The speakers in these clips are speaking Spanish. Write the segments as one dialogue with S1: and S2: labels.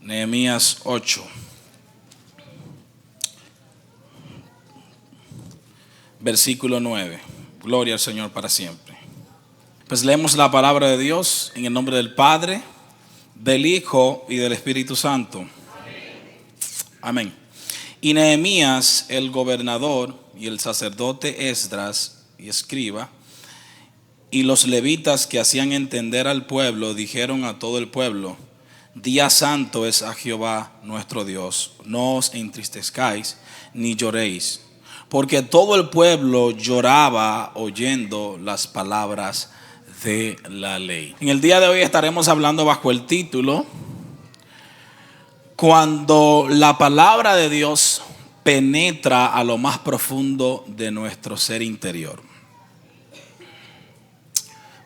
S1: Nehemías 8. Versículo 9. Gloria al Señor para siempre. Pues leemos la palabra de Dios en el nombre del Padre, del Hijo y del Espíritu Santo. Amén. Y Nehemías, el gobernador, y el sacerdote Esdras y escriba, y los levitas que hacían entender al pueblo, dijeron a todo el pueblo: Día santo es a Jehová nuestro Dios, no os entristezcáis ni lloréis. Porque todo el pueblo lloraba oyendo las palabras de la ley. En el día de hoy estaremos hablando bajo el título: Cuando la palabra de Dios penetra a lo más profundo de nuestro ser interior.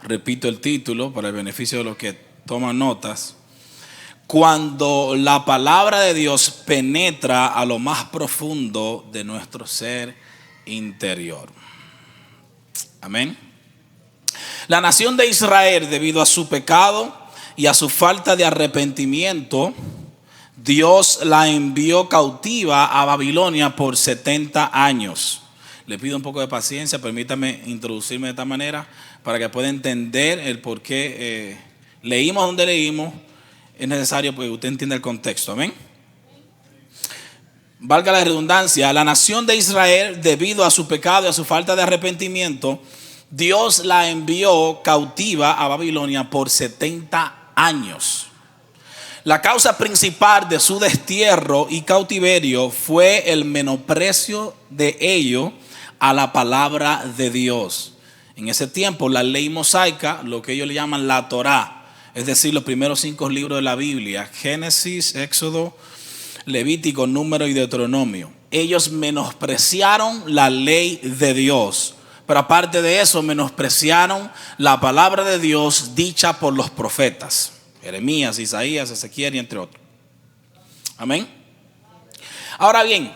S1: Repito el título para el beneficio de los que toman notas. Cuando la palabra de Dios penetra a lo más profundo de nuestro ser interior. Amén. La nación de Israel, debido a su pecado y a su falta de arrepentimiento, Dios la envió cautiva a Babilonia por 70 años. Le pido un poco de paciencia, permítame introducirme de esta manera para que pueda entender el por qué leímos donde leímos. Es necesario que usted entienda el contexto. Amén. Valga la redundancia, la nación de Israel, debido a su pecado y a su falta de arrepentimiento, Dios la envió cautiva a Babilonia por 70 años. La causa principal de su destierro y cautiverio fue el menosprecio de ellos a la palabra de Dios. En ese tiempo, la ley mosaica, lo que ellos le llaman la Torá, es decir, los primeros 5 libros de la Biblia: Génesis, Éxodo, Levítico, Número y Deuteronomio. Ellos menospreciaron la ley de Dios, pero aparte de eso, menospreciaron la palabra de Dios dicha por los profetas: Jeremías, Isaías, Ezequiel y entre otros. Amén. Ahora bien,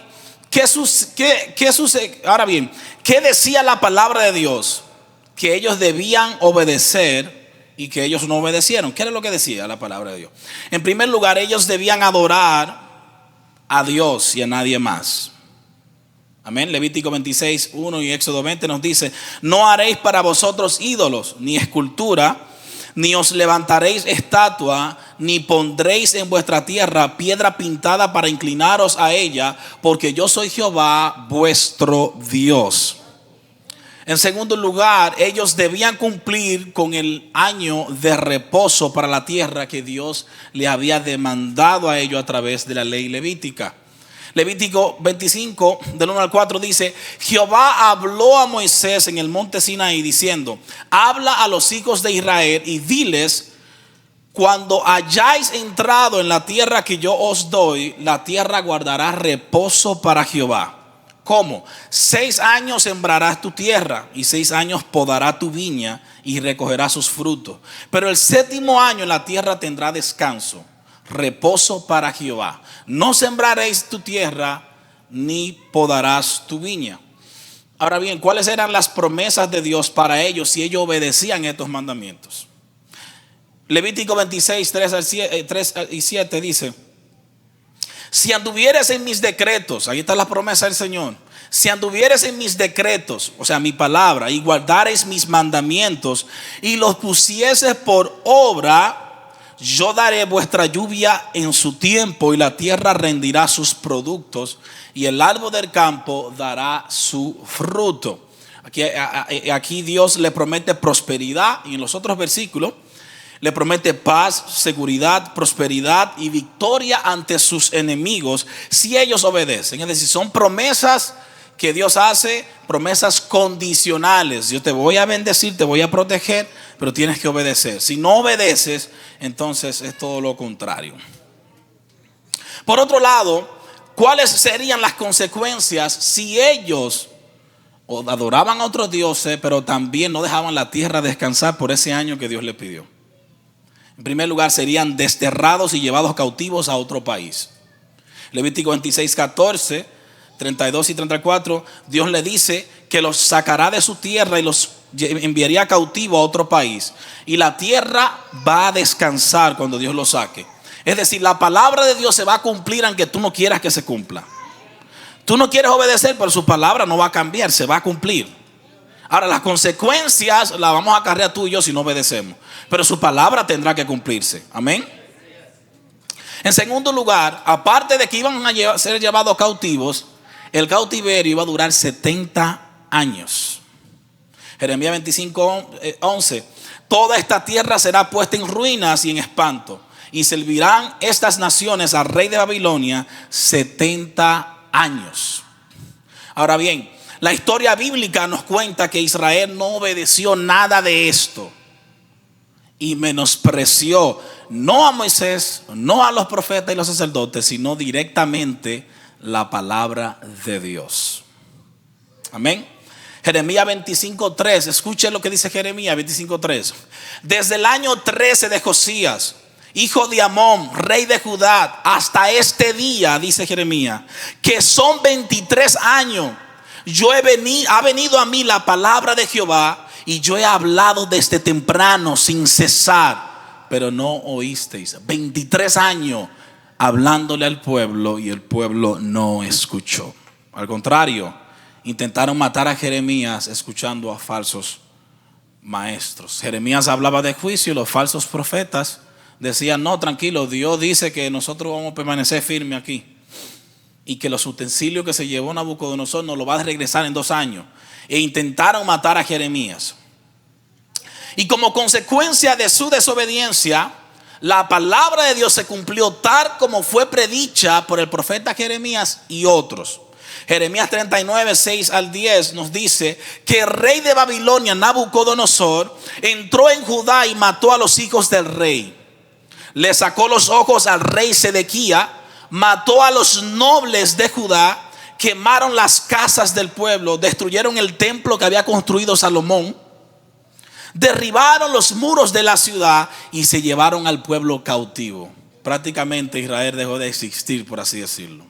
S1: ¿qué sucede? Ahora bien, ¿qué decía la palabra de Dios? Que ellos debían obedecer y que ellos no obedecieron. ¿Qué era lo que decía la palabra de Dios? En primer lugar, ellos debían adorar a Dios y a nadie más. Amén. Levítico 26, 1 y Éxodo 20 nos dice: No haréis para vosotros ídolos, ni escultura, ni os levantaréis estatua, ni pondréis en vuestra tierra piedra pintada para inclinaros a ella, porque yo soy Jehová vuestro Dios. En segundo lugar, ellos debían cumplir con el año de reposo para la tierra que Dios le había demandado a ellos a través de la ley levítica. Levítico 25, del 1 al 4 dice: Jehová habló a Moisés en el monte Sinaí diciendo: Habla a los hijos de Israel y diles: Cuando hayáis entrado en la tierra que yo os doy, la tierra guardará reposo para Jehová. ¿Cómo? 6 años sembrarás tu tierra y 6 años podará tu viña y recogerá sus frutos. Pero el 7º año la tierra tendrá descanso, reposo para Jehová. No sembraréis tu tierra ni podarás tu viña. Ahora bien, ¿cuáles eran las promesas de Dios para ellos si ellos obedecían estos mandamientos? Levítico 26, 3 y 7 dice: Si anduvieres en mis decretos, ahí está la promesa del Señor. Si anduvieres en mis decretos, o sea, mi palabra, y guardares mis mandamientos y los pusieses por obra, yo daré vuestra lluvia en su tiempo y la tierra rendirá sus productos y el árbol del campo dará su fruto. Aquí Dios le promete prosperidad, y en los otros versículos le promete paz, seguridad, prosperidad y victoria ante sus enemigos si ellos obedecen. Es decir, son promesas que Dios hace, promesas condicionales. Yo te voy a bendecir, te voy a proteger, pero tienes que obedecer. Si no obedeces, entonces es todo lo contrario. Por otro lado, ¿cuáles serían las consecuencias si ellos adoraban a otros dioses, pero también no dejaban la tierra descansar por ese año que Dios les pidió? En primer lugar, serían desterrados y llevados cautivos a otro país. Levítico 26, 14, 32 y 34, Dios le dice que los sacará de su tierra y los enviaría cautivo a otro país. Y la tierra va a descansar cuando Dios los saque. Es decir, la palabra de Dios se va a cumplir aunque tú no quieras que se cumpla. Tú no quieres obedecer, pero su palabra no va a cambiar, se va a cumplir. Ahora, las consecuencias las vamos a acarrear tú y yo si no obedecemos, pero su palabra tendrá que cumplirse. Amén. En segundo lugar, aparte de que iban a ser llevados cautivos, el cautiverio iba a durar 70 años. Jeremías 25:11. Toda esta tierra será puesta en ruinas y en espanto, y servirán estas naciones al rey de Babilonia 70 años. Ahora bien, la historia bíblica nos cuenta que Israel no obedeció nada de esto y menospreció no a Moisés, no a los profetas y los sacerdotes, sino directamente la palabra de Dios. Amén. Jeremías 25:3, escuche lo que dice Jeremías 25:3. Desde el año 13 de Josías, hijo de Amón, rey de Judá, hasta este día, dice Jeremías, que son 23 años, ha venido a mí la palabra de Jehová, y yo he hablado desde temprano sin cesar, pero no oísteis. 23 años hablándole al pueblo y el pueblo no escuchó. Al contrario, intentaron matar a Jeremías escuchando a falsos maestros. Jeremías hablaba de juicio y los falsos profetas decían: no, tranquilo, Dios dice que nosotros vamos a permanecer firmes aquí y que los utensilios que se llevó Nabucodonosor nos lo va a regresar en 2 años. E intentaron matar a Jeremías. Y como consecuencia de su desobediencia, la palabra de Dios se cumplió tal como fue predicha por el profeta Jeremías y otros. Jeremías 39:6-10 nos dice que el rey de Babilonia, Nabucodonosor, entró en Judá y mató a los hijos del rey. Le sacó los ojos al rey Sedequías, mató a los nobles de Judá, quemaron las casas del pueblo, destruyeron el templo que había construido Salomón, derribaron los muros de la ciudad y se llevaron al pueblo cautivo. Prácticamente Israel dejó de existir, por así decirlo,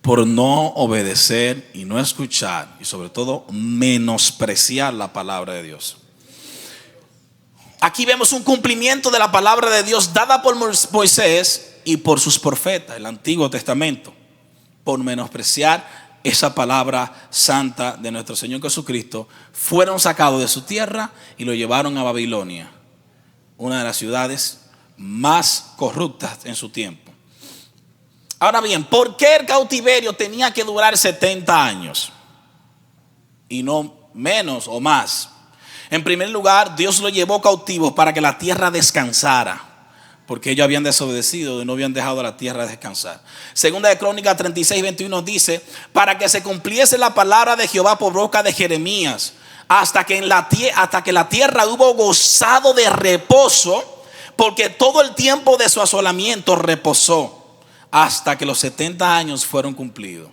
S1: por no obedecer y no escuchar, y sobre todo menospreciar la palabra de Dios. Aquí vemos un cumplimiento de la palabra de Dios dada por Moisés y por sus profetas, el Antiguo Testamento, por menospreciar esa palabra santa de nuestro Señor Jesucristo. Fueron sacados de su tierra y lo llevaron a Babilonia, una de las ciudades más corruptas en su tiempo. Ahora bien, ¿por qué el cautiverio tenía que durar 70 años y no menos o más? En primer lugar, Dios lo llevó cautivo para que la tierra descansara, porque ellos habían desobedecido y no habían dejado a la tierra descansar. Segunda de Crónicas 36:21 dice: para que se cumpliese la palabra de Jehová por boca de Jeremías, hasta que la tierra hubo gozado de reposo, porque todo el tiempo de su asolamiento reposó, hasta que los 70 años fueron cumplidos.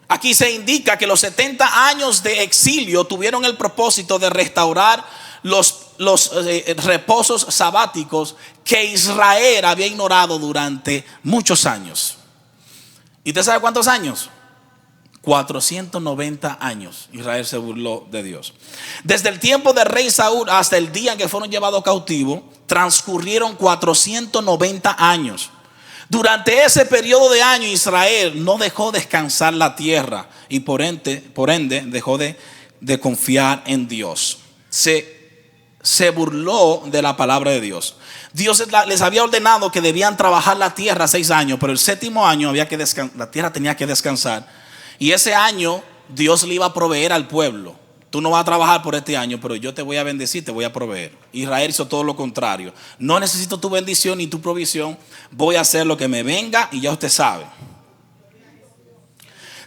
S1: Aquí se indica que los 70 años de exilio tuvieron el propósito de restaurar los reposos sabáticos que Israel había ignorado durante muchos años. ¿Y usted sabe cuántos años? 490 años Israel se burló de Dios. Desde el tiempo del rey Saúl hasta el día en que fueron llevados cautivos, transcurrieron 490 años. Durante ese periodo de años Israel no dejó descansar la tierra y por ende dejó de confiar en Dios. Se burló de la palabra de Dios. Dios les había ordenado que debían trabajar la tierra 6 años, pero el 7º año la tierra tenía que descansar. Y ese año Dios le iba a proveer al pueblo. Tú no vas a trabajar por este año, pero yo te voy a bendecir, te voy a proveer. Israel hizo todo lo contrario. No necesito tu bendición ni tu provisión. Voy a hacer lo que me venga y ya usted sabe.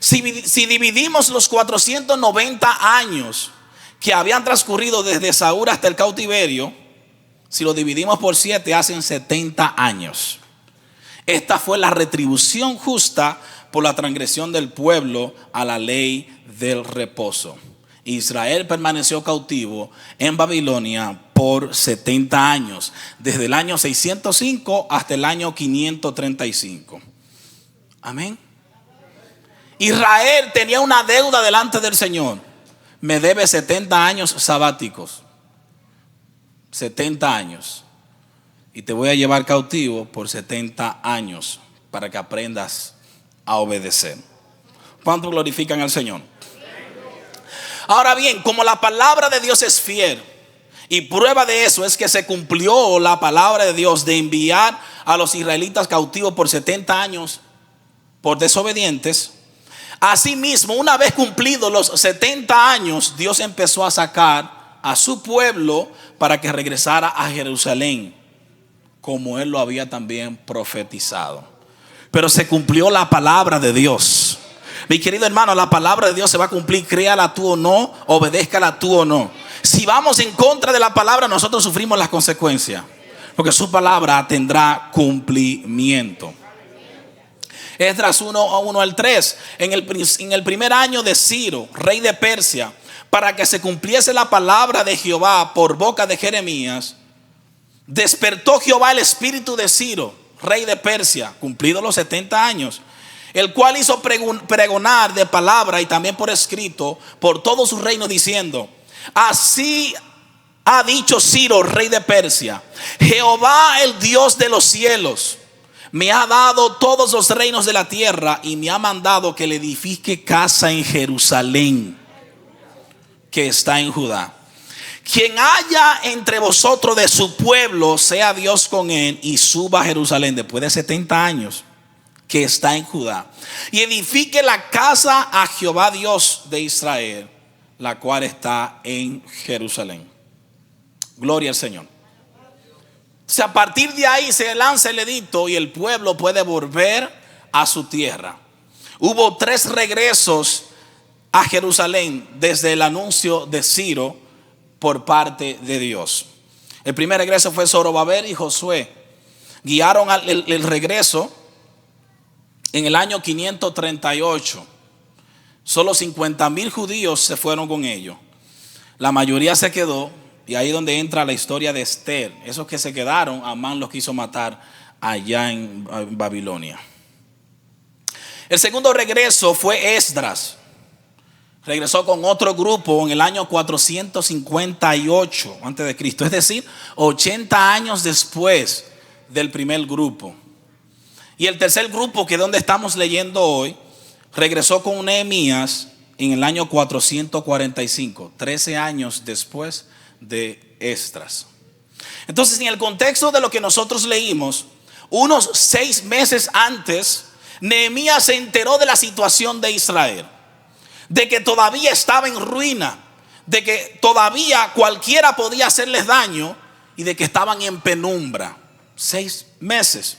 S1: Si dividimos los 490 años que habían transcurrido desde Saúl hasta el cautiverio, si lo dividimos por 7, hacen 70 años. Esta fue la retribución justa por la transgresión del pueblo a la ley del reposo. Israel permaneció cautivo en Babilonia por 70 años, desde el año 605 hasta el año 535. Amén. Israel tenía una deuda delante del Señor. Me debe 70 años sabáticos. 70 años. y te voy a llevar cautivo por 70 años para que aprendas a obedecer. ¿Cuánto glorifican al Señor? Ahora bien, como la palabra de Dios es fiel, y prueba de eso es que se cumplió la palabra de Dios de enviar a los israelitas cautivos por 70 años por desobedientes. Asimismo, una vez cumplidos los 70 años, Dios empezó a sacar a su pueblo para que regresara a Jerusalén, como Él lo había también profetizado. Pero se cumplió la palabra de Dios. Mi querido hermano, la palabra de Dios se va a cumplir, créala tú o no, obedézcala tú o no. Si vamos en contra de la palabra, nosotros sufrimos las consecuencias, porque su palabra tendrá cumplimiento. Esdras 1 al 3. En el primer año de Ciro, rey de Persia, para que se cumpliese la palabra de Jehová por boca de Jeremías, despertó Jehová el espíritu de Ciro, rey de Persia, cumplidos los 70 años, el cual hizo pregonar de palabra y también por escrito por todo su reino, diciendo: así ha dicho Ciro, rey de Persia: Jehová, el Dios de los cielos, me ha dado todos los reinos de la tierra y me ha mandado que le edifique casa en Jerusalén, que está en Judá. Quien haya entre vosotros de su pueblo, sea Dios con él y suba a Jerusalén después de 70 años, que está en Judá, y edifique la casa a Jehová Dios de Israel, la cual está en Jerusalén. Gloria al Señor. O sea, a partir de ahí se lanza el edicto y el pueblo puede volver a su tierra. Hubo 3 regresos a Jerusalén desde el anuncio de Ciro por parte de Dios. El primer regreso fue Zorobabel y Josué. Guiaron el regreso en el año 538. Solo 50,000 judíos se fueron con ellos. La mayoría se quedó, y ahí es donde entra la historia de Esther. Esos que se quedaron, Amán los quiso matar allá en Babilonia. El segundo regreso fue Esdras. Regresó con otro grupo en el año 458 antes de Cristo, es decir, 80 años después del primer grupo. Y el tercer grupo, que es donde estamos leyendo hoy, regresó con Nehemías en el año 445, 13 años después de Esdras. Entonces, en el contexto de lo que nosotros leímos, unos 6 meses antes, Nehemías se enteró de la situación de Israel, de que todavía estaba en ruina, de que todavía cualquiera podía hacerles daño y de que estaban en penumbra. 6 meses.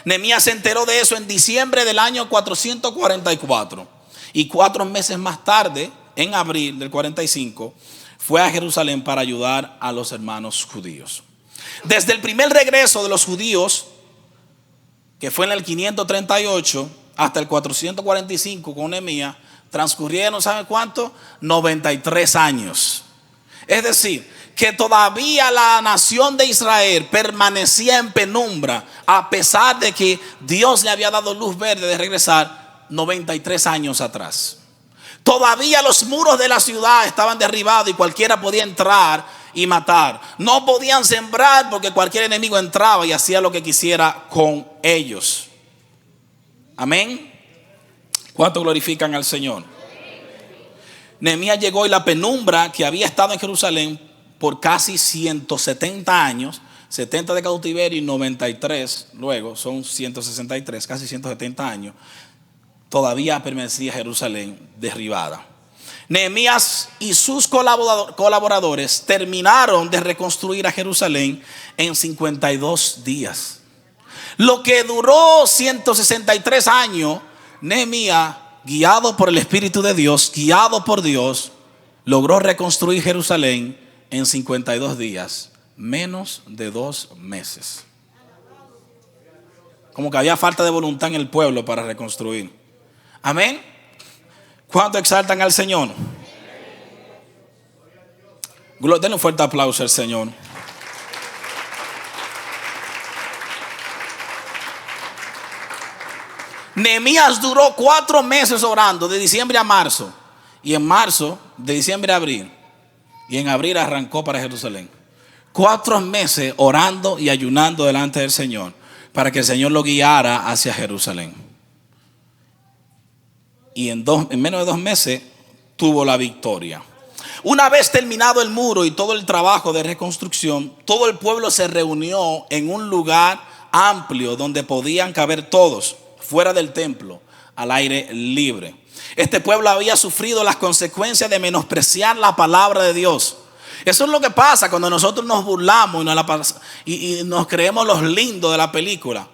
S1: Nehemías se enteró de eso en diciembre del año 444, y 4 meses más tarde, en abril del 45, fue a Jerusalén para ayudar a los hermanos judíos. Desde el primer regreso de los judíos, que fue en el 538, hasta el 445 con Nehemías, transcurrieron, ¿saben cuánto? 93 años. Es decir, que todavía la nación de Israel permanecía en penumbra, a pesar de que Dios le había dado luz verde de regresar 93 años atrás. Todavía los muros de la ciudad estaban derribados y cualquiera podía entrar y matar. No podían sembrar porque cualquier enemigo entraba y hacía lo que quisiera con ellos. Amén. ¿Cuánto glorifican al Señor? Nehemías llegó, y la penumbra que había estado en Jerusalén por casi 170 años, 70 de cautiverio y 93 luego, son 163, casi 170 años, todavía permanecía Jerusalén derribada. Nehemías y sus colaboradores terminaron de reconstruir a Jerusalén en 52 días. Lo que duró 163 años, Nehemías, guiado por el Espíritu de Dios, guiado por Dios, logró reconstruir Jerusalén en 52 días, menos de 2 meses. Como que había falta de voluntad en el pueblo para reconstruir. Amén. ¿Cuánto exaltan al Señor? Denle un fuerte aplauso al Señor. Nehemías duró 4 meses orando, de diciembre a marzo, y en marzo, de diciembre a abril, y en abril arrancó para Jerusalén. 4 meses orando y ayunando delante del Señor para que el Señor lo guiara hacia Jerusalén. Y en menos de 2 meses tuvo la victoria. Una vez terminado el muro y todo el trabajo de reconstrucción, todo el pueblo se reunió en un lugar amplio donde podían caber todos, fuera del templo, al aire libre. Este pueblo había sufrido las consecuencias de menospreciar la palabra de Dios. Eso es lo que pasa cuando nosotros nos burlamos y nos creemos los lindos de la película.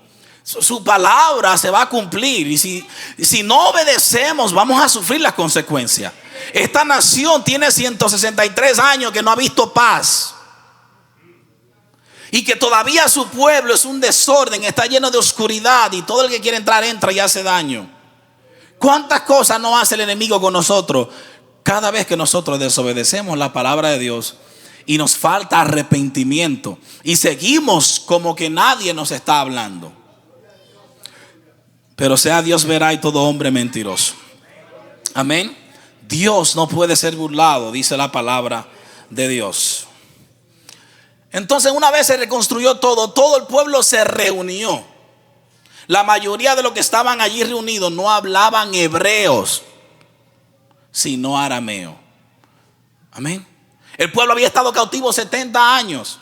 S1: Su palabra se va a cumplir, y si no obedecemos vamos a sufrir las consecuencias. Esta nación tiene 163 años que no ha visto paz, y que todavía su pueblo es un desorden, está lleno de oscuridad, y todo el que quiere entrar entra y hace daño. ¿Cuántas cosas no hace el enemigo con nosotros cada vez que nosotros desobedecemos la palabra de Dios y nos falta arrepentimiento y seguimos como que nadie nos está hablando? Pero sea Dios verá y todo hombre mentiroso. Amén. Dios no puede ser burlado, dice la palabra de Dios. Entonces, una vez se reconstruyó todo el pueblo se reunió. La mayoría de los que estaban allí reunidos no hablaban hebreos, sino arameo. Amén. El pueblo había estado cautivo 70 años.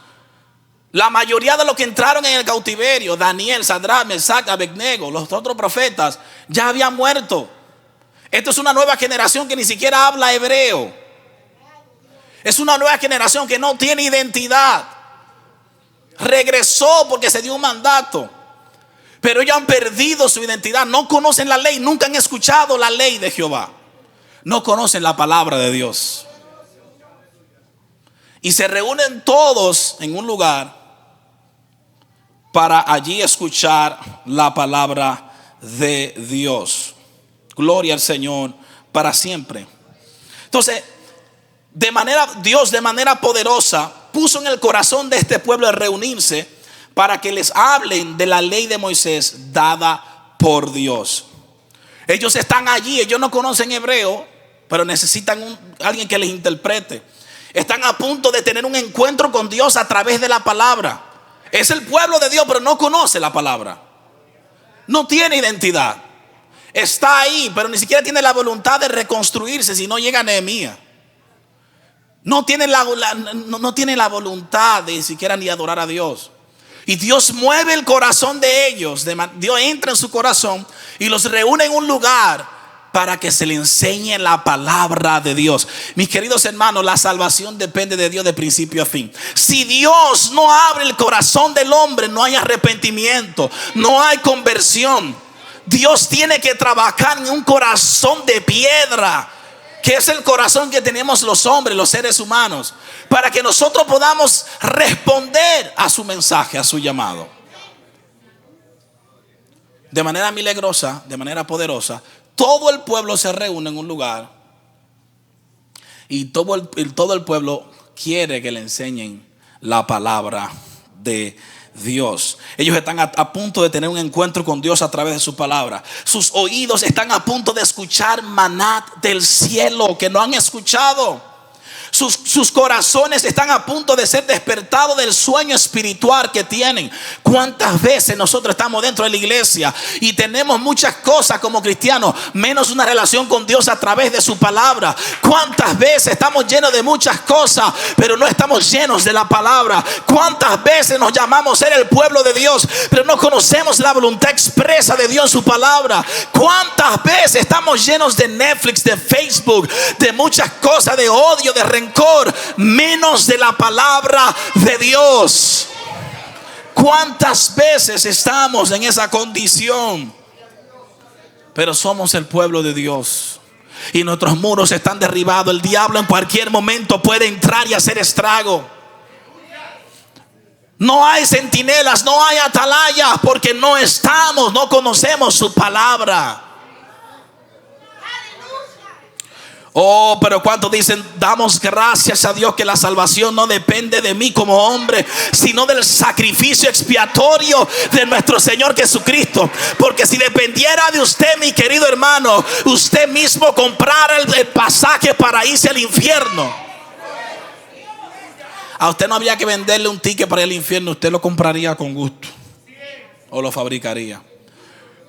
S1: La mayoría de los que entraron en el cautiverio, Daniel, Sadrach, Mesach, Abednego, los otros profetas, ya habían muerto. Esto es una nueva generación que ni siquiera habla hebreo. Es una nueva generación que no tiene identidad. Regresó porque se dio un mandato, pero ellos han perdido su identidad. No conocen la ley, nunca han escuchado la ley de Jehová. No conocen la palabra de Dios. Y se reúnen todos en un lugar para allí escuchar la palabra de Dios. Gloria al Señor para siempre. Entonces, Dios de manera poderosa puso en el corazón de este pueblo de reunirse para que les hablen de la ley de Moisés dada por Dios. Ellos están allí, ellos no conocen hebreo, pero necesitan alguien que les interprete. Están a punto de tener un encuentro con Dios a través de la palabra. Es el pueblo de Dios, pero no conoce la palabra. No tiene identidad. Está ahí, pero ni siquiera tiene la voluntad de reconstruirse si no llega Nehemías. No tiene la voluntad de siquiera ni adorar a Dios. Y Dios mueve el corazón de ellos. Dios entra en su corazón y los reúne en un lugar para que se le enseñe la palabra de Dios. Mis queridos hermanos, la salvación depende de Dios de principio a fin. Si Dios no abre el corazón del hombre, no hay arrepentimiento, no hay conversión. Dios tiene que trabajar en un corazón de piedra, que es el corazón que tenemos los hombres, los seres humanos, para que nosotros podamos responder a su mensaje, a su llamado. De manera milagrosa, de manera poderosa, todo el pueblo se reúne en un lugar y todo el pueblo quiere que le enseñen la palabra de Dios. Ellos están a punto de tener un encuentro con Dios a través de su palabra. Sus oídos están a punto de escuchar maná del cielo que no han escuchado. Sus corazones están a punto de ser despertados del sueño espiritual que tienen. ¿Cuántas veces nosotros estamos dentro de la iglesia y tenemos muchas cosas como cristianos, menos una relación con Dios a través de su palabra? ¿Cuántas veces estamos llenos de muchas cosas, pero no estamos llenos de la palabra? ¿Cuántas veces nos llamamos ser el pueblo de Dios, pero no conocemos la voluntad expresa de Dios en su palabra? ¿Cuántas veces estamos llenos de Netflix, de Facebook, de muchas cosas, de odio, de rencor, menos de la palabra de Dios? ¿Cuántas veces estamos en esa condición? Pero somos el pueblo de Dios y nuestros muros están derribados. El diablo en cualquier momento puede entrar y hacer estrago. No hay centinelas, no hay atalayas, porque no conocemos su palabra. Oh, pero ¿cuántos dicen? Damos gracias a Dios que la salvación no depende de mí como hombre, sino del sacrificio expiatorio de nuestro Señor Jesucristo. Porque si dependiera de usted, mi querido hermano, usted mismo comprara el pasaje para irse al infierno. A usted no había que venderle un ticket para ir al infierno. Usted lo compraría con gusto. O lo fabricaría.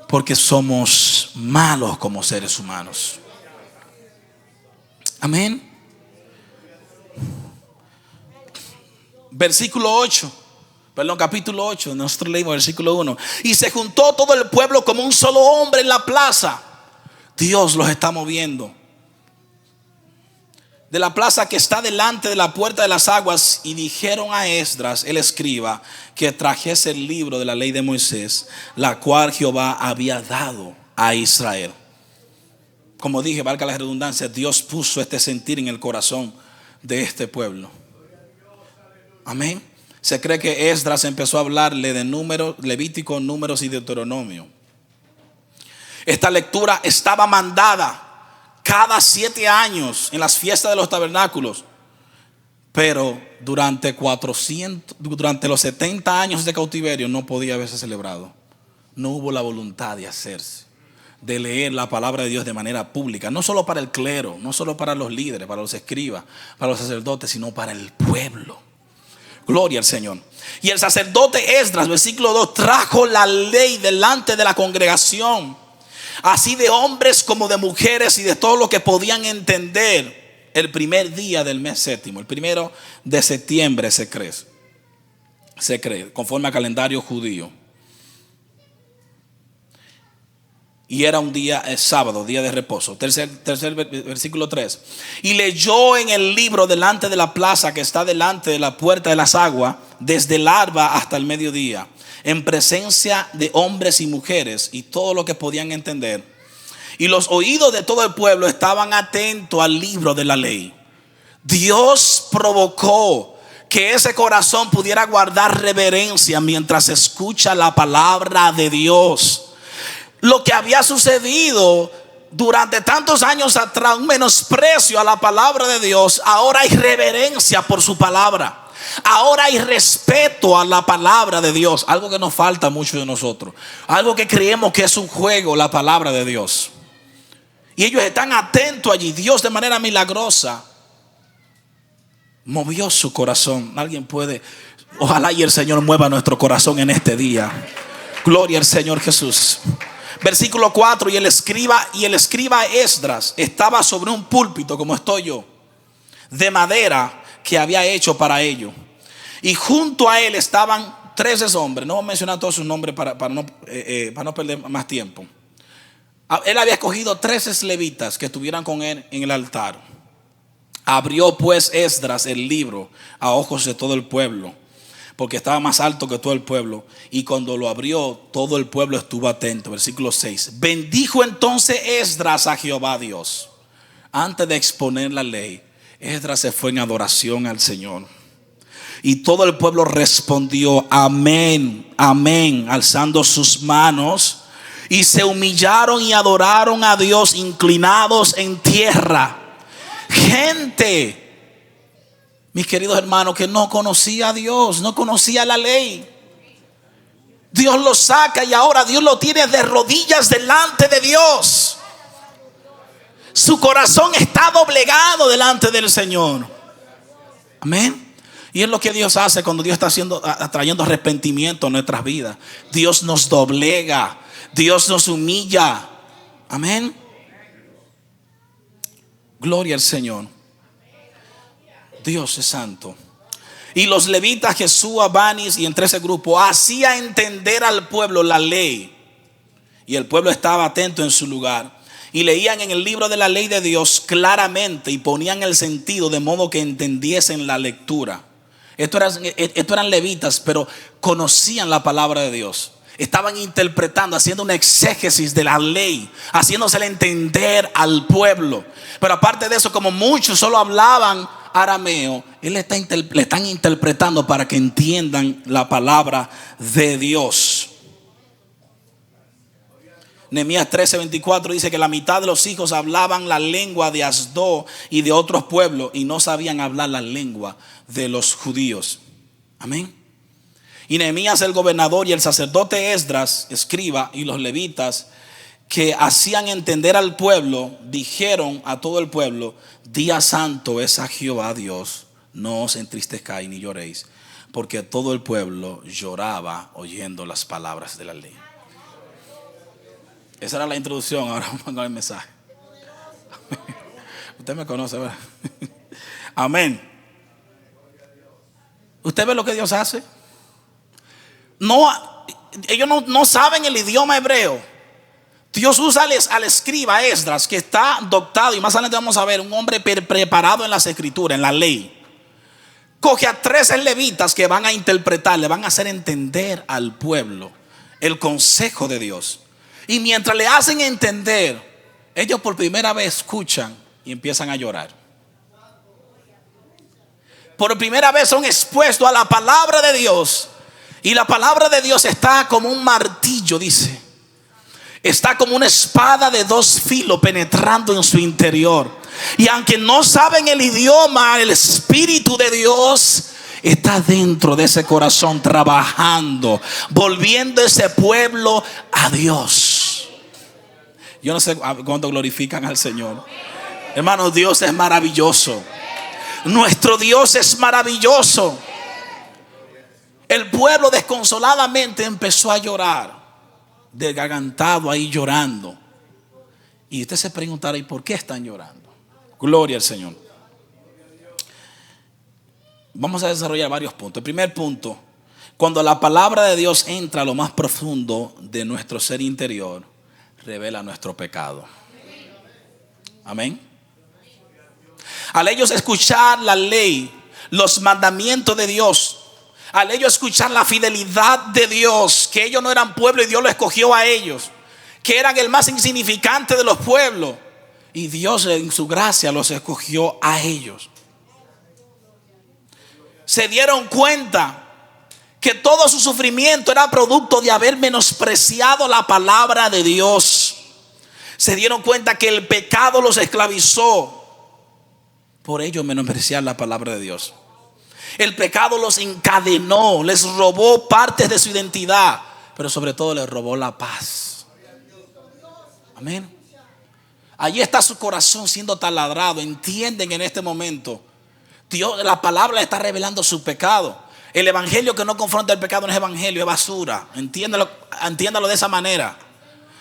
S1: Porque somos malos como seres humanos. Amén. Capítulo 8. Nosotros leímos versículo 1. Y se juntó todo el pueblo como un solo hombre en la plaza. Dios los está moviendo de la plaza que está delante de la puerta de las aguas, y dijeron a Esdras el escriba que trajese el libro de la ley de Moisés, la cual Jehová había dado a Israel. Como dije, valga la redundancia, Dios puso este sentir en el corazón de este pueblo. Amén. Se cree que Esdras empezó a hablarle de números, Levítico, Números y Deuteronomio. Esta lectura estaba mandada cada 7 años en las fiestas de los tabernáculos. Pero durante los 70 años de cautiverio no podía haberse celebrado. No hubo la voluntad de hacerse, de leer la palabra de Dios de manera pública. No solo para el clero, no solo para los líderes, para los escribas, para los sacerdotes, sino para el pueblo. Gloria al Señor. Y el sacerdote Esdras, versículo 2, trajo la ley delante de la congregación, así de hombres como de mujeres y de todos los que podían entender, el primer día del mes séptimo, el 1 de septiembre se cree, conforme al calendario judío. Y era un día, sábado, día de reposo. Tercer versículo 3. Y leyó en el libro delante de la plaza que está delante de la puerta de las aguas, desde el alba hasta el mediodía, en presencia de hombres y mujeres y todo lo que podían entender. Y los oídos de todo el pueblo estaban atentos al libro de la ley. Dios provocó que ese corazón pudiera guardar reverencia mientras escucha la palabra de Dios. Lo que había sucedido durante tantos años atrás, un menosprecio a la palabra de Dios, ahora hay reverencia por su palabra. Ahora hay respeto a la palabra de Dios. Algo que nos falta mucho de nosotros. Algo que creemos que es un juego, la palabra de Dios. Y ellos están atentos allí. Dios de manera milagrosa movió su corazón. Alguien puede, ojalá y el Señor mueva nuestro corazón en este día. Gloria al Señor Jesús. Versículo 4. Y el escriba Esdras estaba sobre un púlpito, como estoy yo, de madera que había hecho para ello. Y junto a él estaban 13 hombres. No voy a mencionar todos sus nombres para no perder más tiempo. Él había escogido 13 levitas que estuvieran con él en el altar. Abrió pues Esdras el libro a ojos de todo el pueblo, porque estaba más alto que todo el pueblo. Y cuando lo abrió, todo el pueblo estuvo atento. Versículo 6. Bendijo entonces Esdras a Jehová Dios. Antes de exponer la ley, Esdras se fue en adoración al Señor. Y todo el pueblo respondió: amén, amén, alzando sus manos. Y se humillaron y adoraron a Dios, inclinados en tierra. Gente, mis queridos hermanos, que no conocía a Dios, no conocía la ley. Dios lo saca y ahora Dios lo tiene de rodillas delante de Dios. Su corazón está doblegado delante del Señor. Amén. Y es lo que Dios hace cuando Dios está trayendo arrepentimiento a nuestras vidas. Dios nos doblega, Dios nos humilla. Amén. Gloria al Señor. Dios es santo. Y los levitas, Jesúa, Banis, y entre ese grupo hacía entender al pueblo la ley. Y el pueblo estaba atento en su lugar. Y leían en el libro de la ley de Dios claramente y ponían el sentido de modo que entendiesen la lectura. Esto eran levitas, pero conocían la palabra de Dios. Estaban interpretando, haciendo una exégesis de la ley, haciéndosele entender al pueblo. Pero aparte de eso, como muchos solo hablaban arameo, le están interpretando para que entiendan la palabra de Dios. Nehemías 13:24 dice que la mitad de los hijos hablaban la lengua de Asdod y de otros pueblos y no sabían hablar la lengua de los judíos. Amén. Y Nehemías el gobernador y el sacerdote Esdras, escriba, y los levitas que hacían entender al pueblo, dijeron a todo el pueblo: día santo es a Jehová Dios no os entristezcáis ni lloréis, porque todo el pueblo lloraba oyendo las palabras de la ley. Esa era la introducción. Ahora vamos con el mensaje. Usted me conoce, ¿verdad? Amén. ¿Usted ve lo que Dios hace? Ellos no saben el idioma hebreo. Dios usa al escriba Esdras, que está doctado, y más adelante vamos a ver un hombre preparado en las escrituras, en la ley. Coge a 13 levitas que van a interpretar, le van a hacer entender al pueblo el consejo de Dios. Y mientras le hacen entender, ellos por primera vez escuchan y empiezan a llorar. Por primera vez son expuestos a la palabra de Dios. Y la palabra de Dios está como un martillo, dice. Está como una espada de 2 filos penetrando en su interior. Y aunque no saben el idioma, el Espíritu de Dios está dentro de ese corazón trabajando, volviendo ese pueblo a Dios. Yo no sé cuánto glorifican al Señor. Hermanos, Dios es maravilloso. Nuestro Dios es maravilloso. El pueblo desconsoladamente empezó a llorar, desgargantado ahí llorando. Y usted se preguntará, ¿y por qué están llorando? Gloria al Señor. Vamos a desarrollar varios puntos. El primer punto: cuando la palabra de Dios entra a lo más profundo de nuestro ser interior, revela nuestro pecado. Amén. Al ellos escuchar la ley, los mandamientos de Dios, al ellos escuchar la fidelidad de Dios, que ellos no eran pueblo y Dios lo escogió a ellos, que eran el más insignificante de los pueblos, y Dios en su gracia los escogió a ellos. Se dieron cuenta que todo su sufrimiento era producto de haber menospreciado la palabra de Dios. Se dieron cuenta que el pecado los esclavizó por ellos menospreciar la palabra de Dios. El pecado los encadenó, les robó partes de su identidad, pero sobre todo les robó la paz. Amén. Allí está su corazón siendo taladrado. Entienden en este momento, Dios, la palabra está revelando su pecado. El evangelio que no confronta el pecado no es evangelio, es basura. Entiéndalo de esa manera.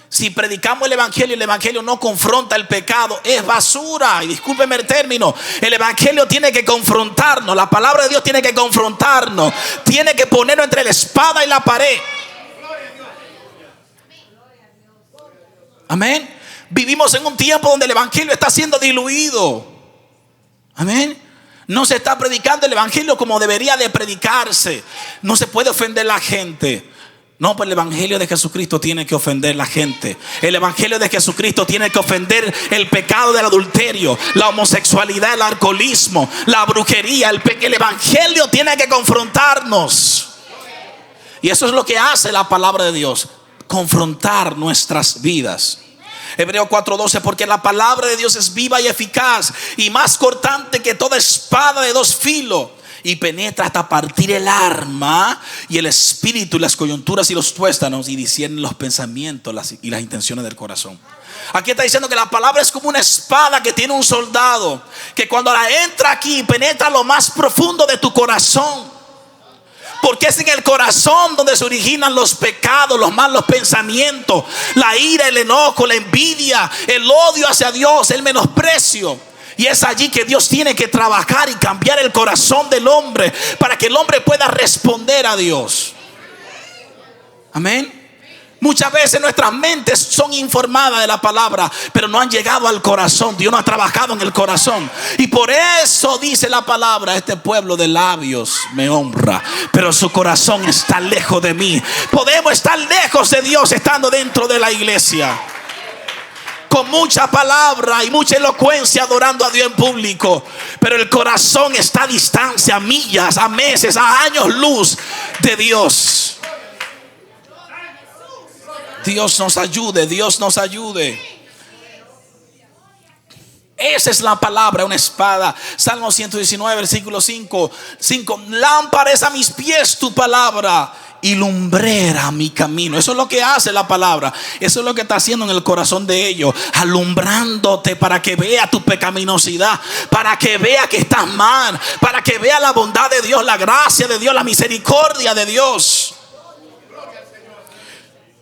S1: Si predicamos el evangelio no confronta el pecado, es basura. Y discúlpeme el término, el evangelio tiene que confrontarnos. La palabra de Dios tiene que confrontarnos. Tiene que ponernos entre la espada y la pared. Amén. Vivimos en un tiempo donde el evangelio está siendo diluido. Amén. No se está predicando el evangelio como debería de predicarse. No se puede ofender a la gente. No, pues el evangelio de Jesucristo tiene que ofender a la gente. El evangelio de Jesucristo tiene que ofender el pecado del adulterio, la homosexualidad, el alcoholismo, la brujería. El evangelio tiene que confrontarnos. Y eso es lo que hace la palabra de Dios, confrontar nuestras vidas. Hebreos 4:12: porque la palabra de Dios es viva y eficaz y más cortante que toda espada de 2 filos, y penetra hasta partir el alma y el espíritu y las coyunturas y los tuéstanos, y discierne los pensamientos y las intenciones del corazón. Aquí está diciendo que la palabra es como una espada que tiene un soldado, que cuando la entra aquí penetra lo más profundo de tu corazón. Porque es en el corazón donde se originan los pecados, los malos pensamientos, la ira, el enojo, la envidia, el odio hacia Dios, el menosprecio. Y es allí que Dios tiene que trabajar y cambiar el corazón del hombre para que el hombre pueda responder a Dios. Amén. Muchas veces nuestras mentes son informadas de la palabra, pero no han llegado al corazón. Dios no ha trabajado en el corazón. Y por eso dice la palabra: este pueblo de labios me honra, pero su corazón está lejos de mí. Podemos estar lejos de Dios estando dentro de la iglesia, con mucha palabra y mucha elocuencia, adorando a Dios en público, pero el corazón está a distancia, a millas, a meses, a años luz de Dios. Dios nos ayude, Dios nos ayude. Esa es la palabra, una espada. Salmo 119, versículo 5. Lámpara es a mis pies tu palabra y lumbrera mi camino. Eso es lo que hace la palabra. Eso es lo que está haciendo en el corazón de ellos, alumbrándote para que vea tu pecaminosidad, para que vea que estás mal, para que vea la bondad de Dios, la gracia de Dios, la misericordia de Dios.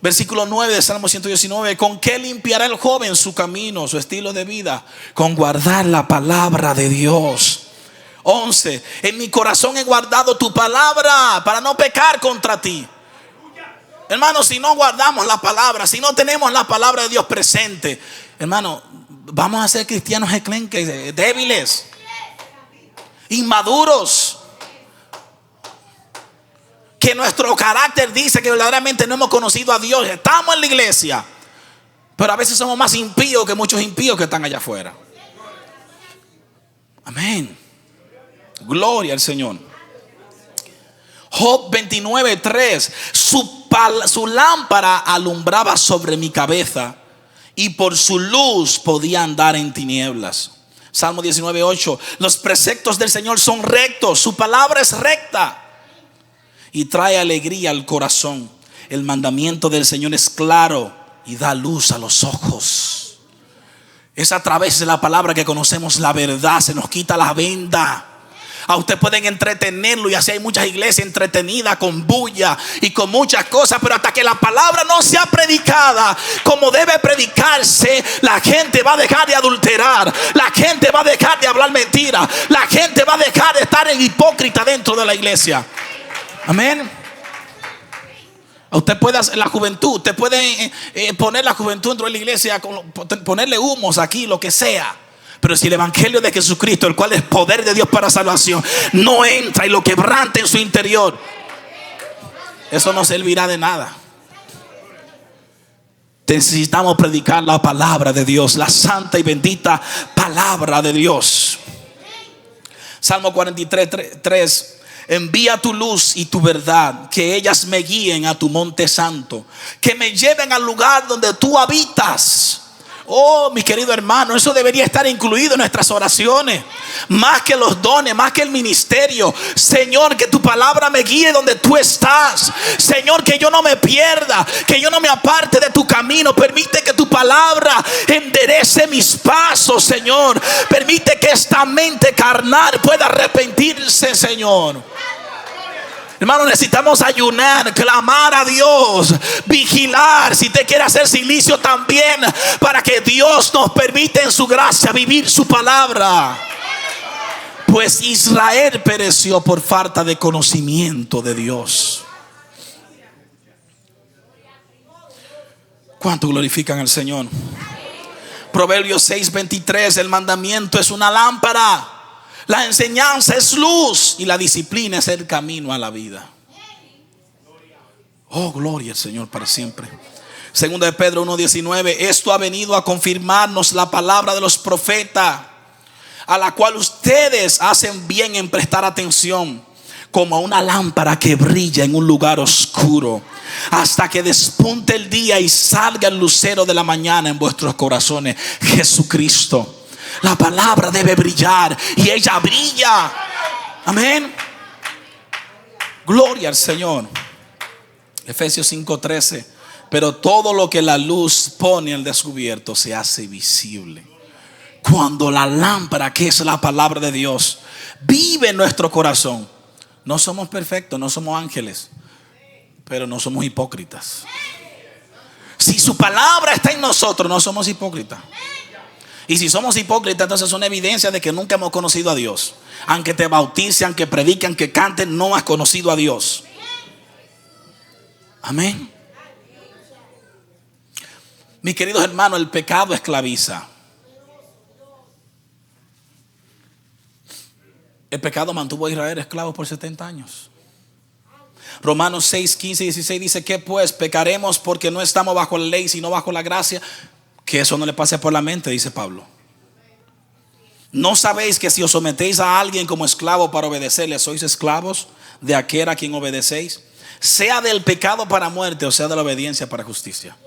S1: Versículo 9 de Salmo 119. ¿Con qué limpiará el joven su camino, su estilo de vida? Con guardar la palabra de Dios. 11. En mi corazón he guardado tu palabra para no pecar contra ti. Hermano, si no guardamos la palabra, si no tenemos la palabra de Dios presente, hermano, vamos a ser cristianos enclenques, débiles, inmaduros, que nuestro carácter dice que verdaderamente no hemos conocido a Dios. Estamos en la iglesia, pero a veces somos más impíos que muchos impíos que están allá afuera. Amén. Gloria al Señor. Job 29:3. Su lámpara alumbraba sobre mi cabeza, y por su luz podía andar en tinieblas. Salmo 19:8. Los preceptos del Señor son rectos, su palabra es recta y trae alegría al corazón. El mandamiento del Señor es claro y da luz a los ojos. Es a través de la palabra que conocemos la verdad. Se nos quita la venda. A usted pueden entretenerlo, y así hay muchas iglesias entretenidas con bulla y con muchas cosas, pero hasta que la palabra no sea predicada como debe predicarse, la gente va a dejar de adulterar, la gente va a dejar de hablar mentira, la gente va a dejar de estar en hipócrita dentro de la iglesia. Amén. Usted puede hacer la juventud, usted puede poner la juventud dentro de la iglesia, ponerle humos aquí, lo que sea. Pero si el evangelio de Jesucristo, el cual es poder de Dios para salvación, no entra y lo quebranta en su interior, eso no servirá de nada. Necesitamos predicar la palabra de Dios, la santa y bendita palabra de Dios. Salmo 43:3. Envía tu luz y tu verdad, que ellas me guíen a tu monte santo, que me lleven al lugar donde tú habitas. Oh, mi querido hermano, eso debería estar incluido en nuestras oraciones, más que los dones, más que el ministerio. Señor, que tu palabra me guíe donde tú estás. Señor, que yo no me pierda, que yo no me aparte de tu camino. Permite que tu palabra enderece mis pasos, Señor. Permite que esta mente carnal pueda arrepentirse, Señor. Hermano, necesitamos ayunar, clamar a Dios, vigilar. Si usted quiere hacer silicio también, para que Dios nos permita en su gracia vivir su palabra. Pues Israel pereció por falta de conocimiento de Dios. ¿Cuánto glorifican al Señor? Proverbios 6:23. El mandamiento es una lámpara, la enseñanza es luz, y la disciplina es el camino a la vida. Oh, gloria al Señor para siempre. Segunda de Pedro 1:19. Esto ha venido a confirmarnos la palabra de los profetas, a la cual ustedes hacen bien en prestar atención, como a una lámpara que brilla en un lugar oscuro, hasta que despunte el día y salga el lucero de la mañana en vuestros corazones. Jesucristo. La palabra debe brillar, y ella brilla. Amén. Gloria al Señor. Efesios 5:13. Pero todo lo que la luz pone al descubierto se hace visible cuando la lámpara, que es la palabra de Dios, vive en nuestro corazón. No somos perfectos, no somos ángeles, pero no somos hipócritas. Si su palabra está en nosotros, no somos hipócritas. Y si somos hipócritas, entonces es una evidencia de que nunca hemos conocido a Dios. Aunque te bauticen, aunque prediquen, aunque canten, no has conocido a Dios. Amén. Mis queridos hermanos, el pecado esclaviza. El pecado mantuvo a Israel esclavos por 70 años. Romanos 6:15-16 dice: que pues pecaremos porque no estamos bajo la ley, sino bajo la gracia. Que eso no le pase por la mente, dice Pablo. ¿No sabéis que si os sometéis a alguien como esclavo para obedecerle, sois esclavos de aquel a quien obedecéis? Sea del pecado para muerte, o sea de la obediencia para justicia.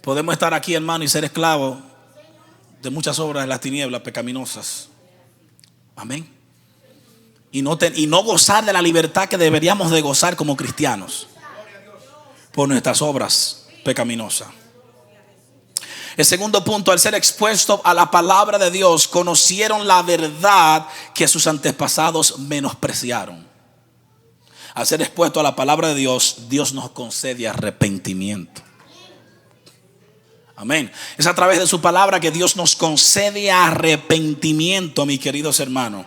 S1: Podemos estar aquí, hermano, y ser esclavos de muchas obras de las tinieblas pecaminosas. Amén. Y no gozar de la libertad que deberíamos de gozar como cristianos por nuestras obras pecaminosas. El segundo punto, al ser expuesto a la palabra de Dios, conocieron la verdad que sus antepasados menospreciaron. Al ser expuesto a la palabra de Dios, Dios nos concede arrepentimiento. Amén. Es a través de su palabra que Dios nos concede arrepentimiento, mis queridos hermanos.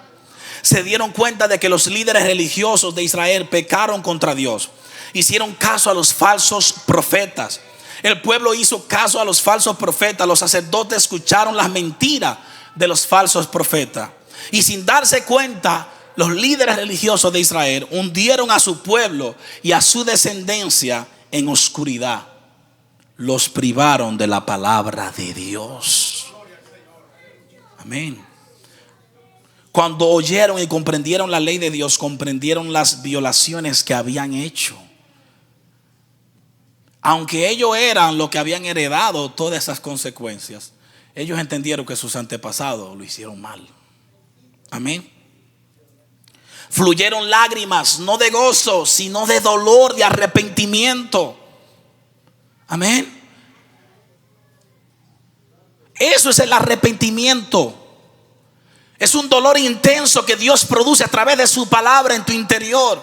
S1: Se dieron cuenta de que los líderes religiosos de Israel pecaron contra Dios. Hicieron caso a los falsos profetas. El pueblo hizo caso a los falsos profetas. Los sacerdotes escucharon las mentiras de los falsos profetas. Y sin darse cuenta, los líderes religiosos de Israel hundieron a su pueblo y a su descendencia en oscuridad. Los privaron de la palabra de Dios. Amén. Cuando oyeron y comprendieron la ley de Dios, comprendieron las violaciones que habían hecho. Aunque ellos eran los que habían heredado todas esas consecuencias, ellos entendieron que sus antepasados lo hicieron mal. Amén. Fluyeron lágrimas, no de gozo, sino de dolor, de arrepentimiento. Amén. Eso es el arrepentimiento. Es un dolor intenso que Dios produce a través de su palabra en tu interior,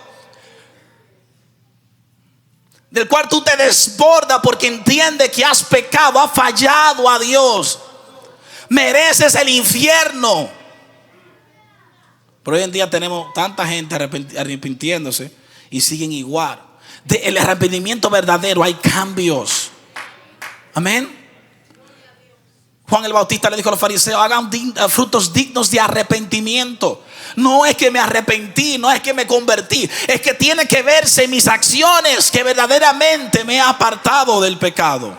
S1: del cual tú te desbordas porque entiendes que has pecado, has fallado a Dios, mereces el infierno. Pero hoy en día tenemos tanta gente arrepintiéndose y siguen igual. El arrepentimiento verdadero, hay cambios. Amén. Juan el Bautista le dijo a los fariseos: hagan frutos dignos de arrepentimiento. No es que me arrepentí, no es que me convertí, es que tiene que verse en mis acciones que verdaderamente me he apartado del pecado,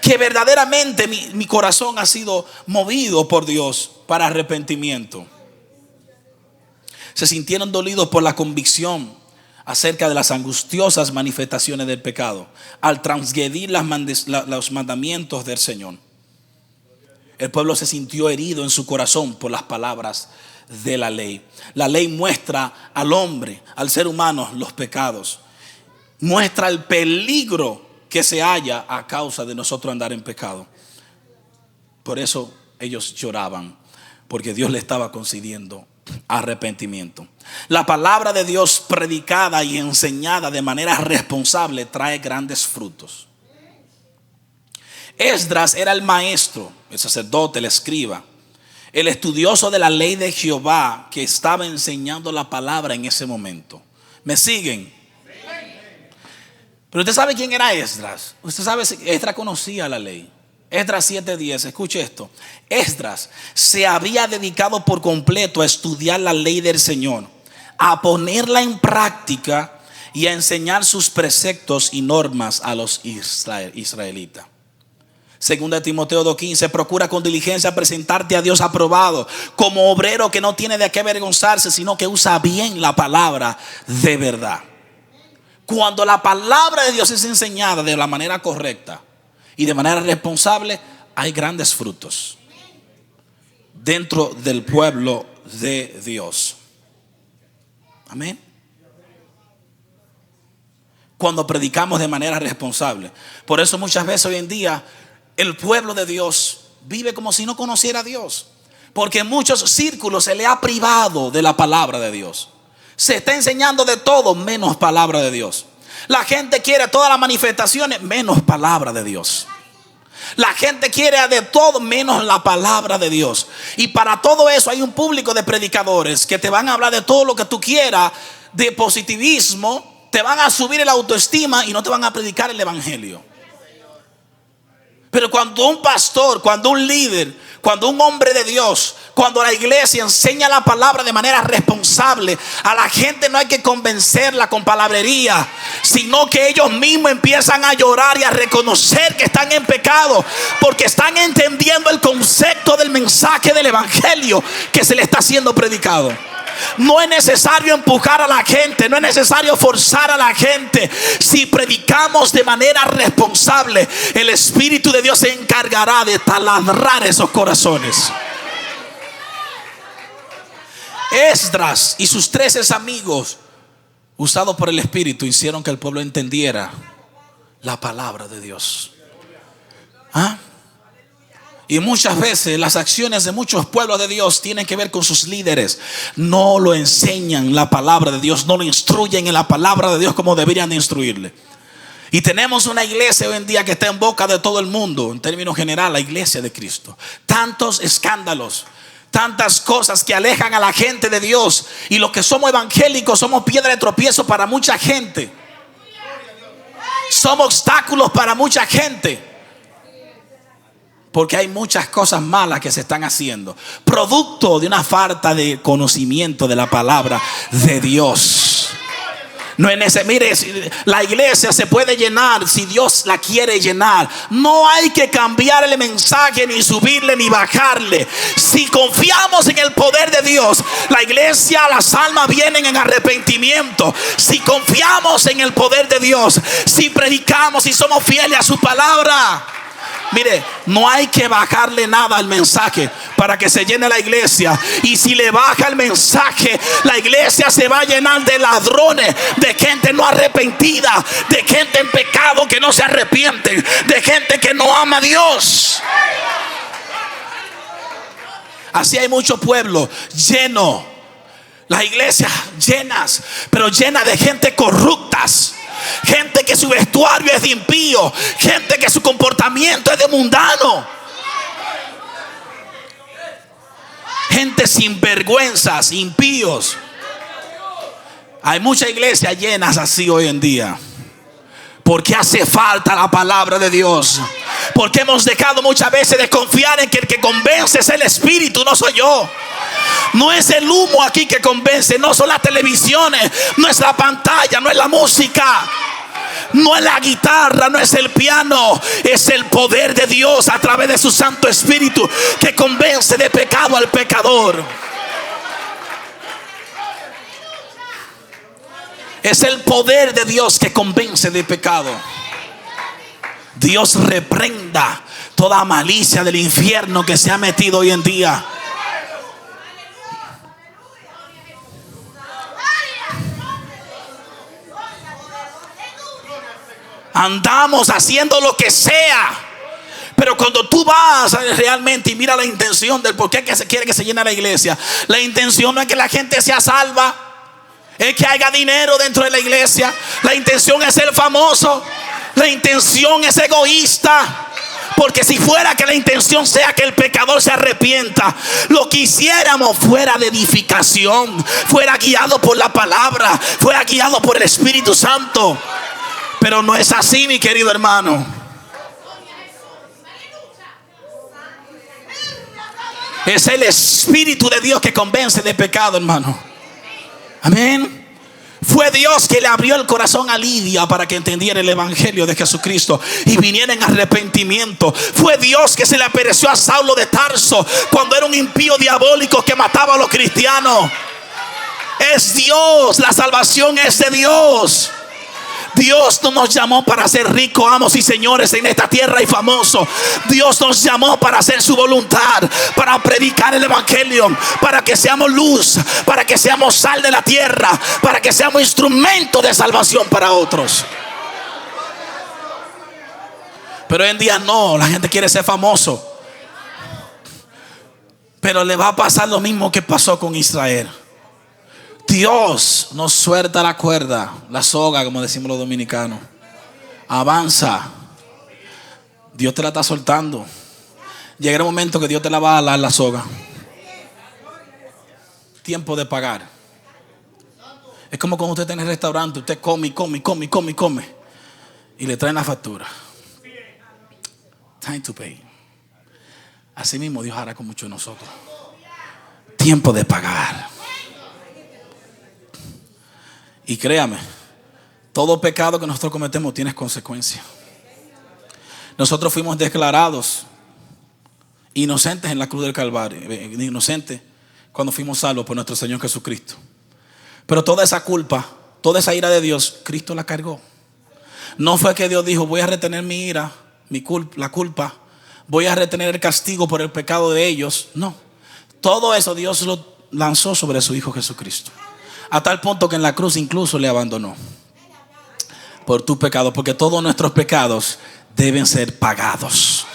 S1: que verdaderamente mi corazón ha sido movido por Dios para arrepentimiento. Se sintieron dolidos por la convicción acerca de las angustiosas manifestaciones del pecado al transgredir los mandamientos del Señor. El pueblo se sintió herido en su corazón por las palabras de la ley. La ley muestra al hombre, al ser humano, los pecados. Muestra el peligro que se halla a causa de nosotros andar en pecado. Por eso ellos lloraban, porque Dios le estaba concediendo arrepentimiento. La palabra de Dios predicada y enseñada de manera responsable trae grandes frutos. Esdras era el maestro, el sacerdote, el escriba, el estudioso de la ley de Jehová, que estaba enseñando la palabra en ese momento. ¿Me siguen? Pero usted sabe quién era Esdras. Usted sabe si Esdras conocía la ley. Esdras 7:10, escuche esto. Esdras se había dedicado por completo a estudiar la ley del Señor, a ponerla en práctica y a enseñar sus preceptos y normas a los israelitas. Segunda de Timoteo 2:15, procura con diligencia presentarte a Dios aprobado, como obrero que no tiene de qué avergonzarse, sino que usa bien la palabra de verdad. Cuando la palabra de Dios es enseñada de la manera correcta y de manera responsable, hay grandes frutos dentro del pueblo de Dios. Amén. Cuando predicamos de manera responsable. Por eso muchas veces hoy en día el pueblo de Dios vive como si no conociera a Dios, porque en muchos círculos se le ha privado de la palabra de Dios. Se está enseñando de todo menos palabra de Dios. La gente quiere todas las manifestaciones menos palabra de Dios. La gente quiere de todo menos la palabra de Dios. Y para todo eso hay un público de predicadores que te van a hablar de todo lo que tú quieras, de positivismo, te van a subir el autoestima y no te van a predicar el evangelio. Pero cuando un pastor, cuando un líder, cuando un hombre de Dios, cuando la iglesia enseña la palabra de manera responsable, a la gente no hay que convencerla con palabrería, sino que ellos mismos empiezan a llorar y a reconocer que están en pecado, porque están entendiendo el concepto del mensaje del evangelio que se le está siendo predicado. No es necesario empujar a la gente, no es necesario forzar a la gente. Si predicamos de manera responsable, el Espíritu de Dios se encargará de taladrar esos corazones. Esdras y sus 13 amigos, usados por el Espíritu, hicieron que el pueblo entendiera la palabra de Dios. ¿Ah? Y muchas veces las acciones de muchos pueblos de Dios tienen que ver con sus líderes. No lo enseñan la palabra de Dios, no lo instruyen en la palabra de Dios como deberían de instruirle. Y tenemos una iglesia hoy en día que está en boca de todo el mundo, en términos general, la iglesia de Cristo. Tantos escándalos, tantas cosas que alejan a la gente de Dios. Y los que somos evangélicos somos piedra de tropiezo para mucha gente. Somos obstáculos para mucha gente. Porque hay muchas cosas malas que se están haciendo, producto de una falta de conocimiento de la palabra de Dios. No es necesario. Mire, la iglesia se puede llenar si Dios la quiere llenar. No hay que cambiar el mensaje, ni subirle ni bajarle. Si confiamos en el poder de Dios, la iglesia, las almas vienen en arrepentimiento. Si confiamos en el poder de Dios, si predicamos y somos fieles a su palabra, mire, no hay que bajarle nada al mensaje para que se llene la iglesia. Y si le baja el mensaje, la iglesia se va a llenar de ladrones, de gente no arrepentida, de gente en pecado que no se arrepienten, de gente que no ama a Dios. Así hay mucho pueblo lleno, las iglesias llenas, pero llenas de gente corruptas. Gente que su vestuario es de impío, gente que su comportamiento es de mundano, gente sin vergüenzas, impíos. Hay muchas iglesias llenas así hoy en día, porque hace falta la palabra de Dios. Porque hemos dejado muchas veces de confiar en que el que convence es el Espíritu, no soy yo. No es el humo aquí que convence, no son las televisiones, no es la pantalla, no es la música, no es la guitarra, no es el piano. Es el poder de Dios a través de su Santo Espíritu que convence de pecado al pecador. Es el poder de Dios que convence de pecado. Dios reprenda toda malicia del infierno que se ha metido hoy en día. Andamos haciendo lo que sea, pero cuando tú vas realmente y mira la intención del por qué que se quiere que se llene la iglesia, la intención no es que la gente sea salva, es que haya dinero dentro de la iglesia. La intención es ser famoso, la intención es egoísta. Porque si fuera que la intención sea que el pecador se arrepienta, lo que hiciéramos fuera de edificación, fuera guiado por la palabra, fuera guiado por el Espíritu Santo. Pero no es así, mi querido hermano. Es el Espíritu de Dios que convence de pecado, hermano. Amén. Fue Dios que le abrió el corazón a Lidia para que entendiera el evangelio de Jesucristo y viniera en arrepentimiento. Fue Dios que se le apareció a Saulo de Tarso cuando era un impío diabólico que mataba a los cristianos. Es Dios, la salvación es de Dios. Dios no nos llamó para ser ricos, amos y señores en esta tierra y famosos. Dios nos llamó para hacer su voluntad, para predicar el evangelio, para que seamos luz, para que seamos sal de la tierra, para que seamos instrumento de salvación para otros. Pero hoy en día no, la gente quiere ser famoso. Pero le va a pasar lo mismo que pasó con Israel. Dios nos suelta la cuerda, la soga, como decimos los dominicanos. Avanza. Dios te la está soltando. Llegará un momento que Dios te la va a alar la soga. Tiempo de pagar. Es como cuando usted está en el restaurante, usted come y come y come y come y come, y le traen la factura. Time to pay. Así mismo Dios hará con muchos de nosotros. Tiempo de pagar. Y créame, todo pecado que nosotros cometemos tiene consecuencias. Nosotros fuimos declarados inocentes en la cruz del Calvario. Inocentes cuando fuimos salvos por nuestro Señor Jesucristo. Pero toda esa culpa, toda esa ira de Dios, Cristo la cargó. No fue que Dios dijo: voy a retener mi ira, la culpa, voy a retener el castigo por el pecado de ellos. No, todo eso Dios lo lanzó sobre su Hijo Jesucristo, a tal punto que en la cruz incluso le abandonó por tu pecado, porque todos nuestros pecados deben ser pagados.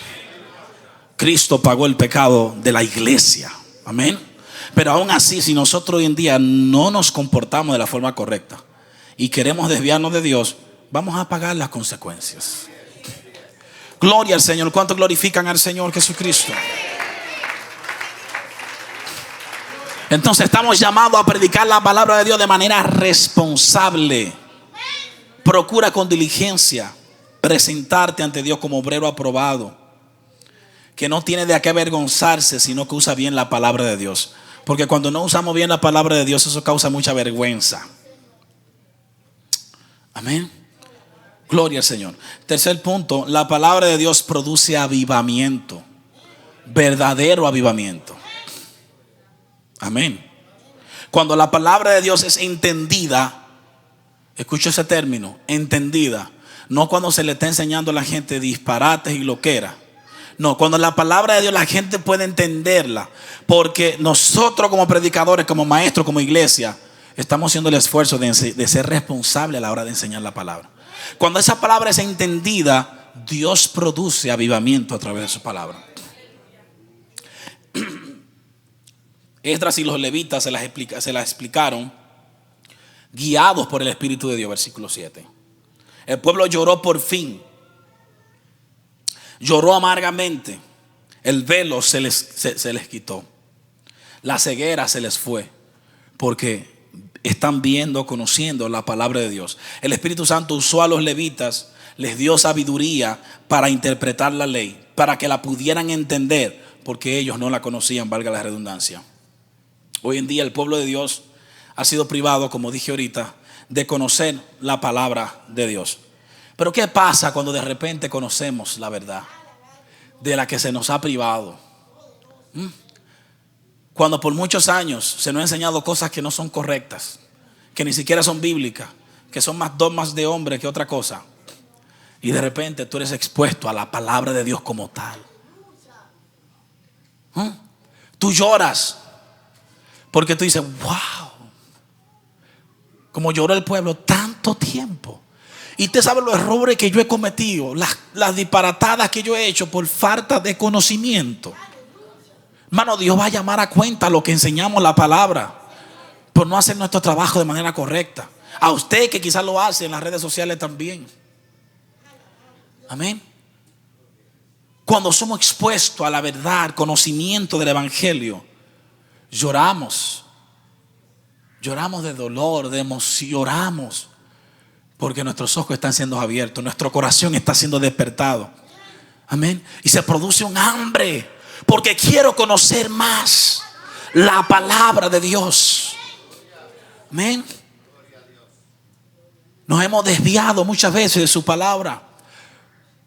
S1: Cristo pagó el pecado de la iglesia. Amén. Pero aún así, si nosotros hoy en día no nos comportamos de la forma correcta y queremos desviarnos de Dios, vamos a pagar las consecuencias. Gloria al Señor. ¿Cuántos glorifican al Señor Jesucristo? Entonces estamos llamados a predicar la palabra de Dios de manera responsable. Procura con diligencia presentarte ante Dios como obrero aprobado, que no tiene de qué avergonzarse, sino que usa bien la palabra de Dios. Porque cuando no usamos bien la palabra de Dios, eso causa mucha vergüenza. Amén. Gloria al Señor. Tercer punto: la palabra de Dios produce avivamiento, verdadero avivamiento. Amén. Cuando la palabra de Dios es entendida, escucha ese término, entendida, no cuando se le está enseñando a la gente disparates y loquera. No, cuando la palabra de Dios la gente puede entenderla, porque nosotros como predicadores, como maestros, como iglesia, estamos haciendo el esfuerzo de ser responsables a la hora de enseñar la palabra. Cuando esa palabra es entendida, Dios produce avivamiento a través de su palabra. Esdras y los levitas se las explicaron guiados por el Espíritu de Dios. Versículo 7. El pueblo lloró por fin. Lloró amargamente. El velo se les quitó. La ceguera se les fue, porque están viendo, conociendo la palabra de Dios. El Espíritu Santo usó a los levitas, les dio sabiduría para interpretar la ley, para que la pudieran entender, porque ellos no la conocían, valga la redundancia. Hoy en día el pueblo de Dios ha sido privado, como dije ahorita, de conocer la palabra de Dios. Pero ¿qué pasa cuando de repente conocemos la verdad de la que se nos ha privado? Cuando por muchos años se nos ha enseñado cosas que no son correctas, que ni siquiera son bíblicas, que son más dogmas de hombre que otra cosa, y de repente tú eres expuesto a la palabra de Dios como tal. Tú lloras porque tú dices: wow, como lloró el pueblo tanto tiempo. Y usted sabe los errores que yo he cometido, las disparatadas que yo he hecho por falta de conocimiento. Hermano, Dios va a llamar a cuenta lo que enseñamos la palabra por no hacer nuestro trabajo de manera correcta. A usted que quizás lo hace en las redes sociales también. Amén. Cuando somos expuestos a la verdad, al conocimiento del evangelio, lloramos de dolor, de emoción, lloramos porque nuestros ojos están siendo abiertos, nuestro corazón está siendo despertado. Amén. Y se produce un hambre, porque quiero conocer más la palabra de Dios. Amén. Nos hemos desviado muchas veces de su palabra.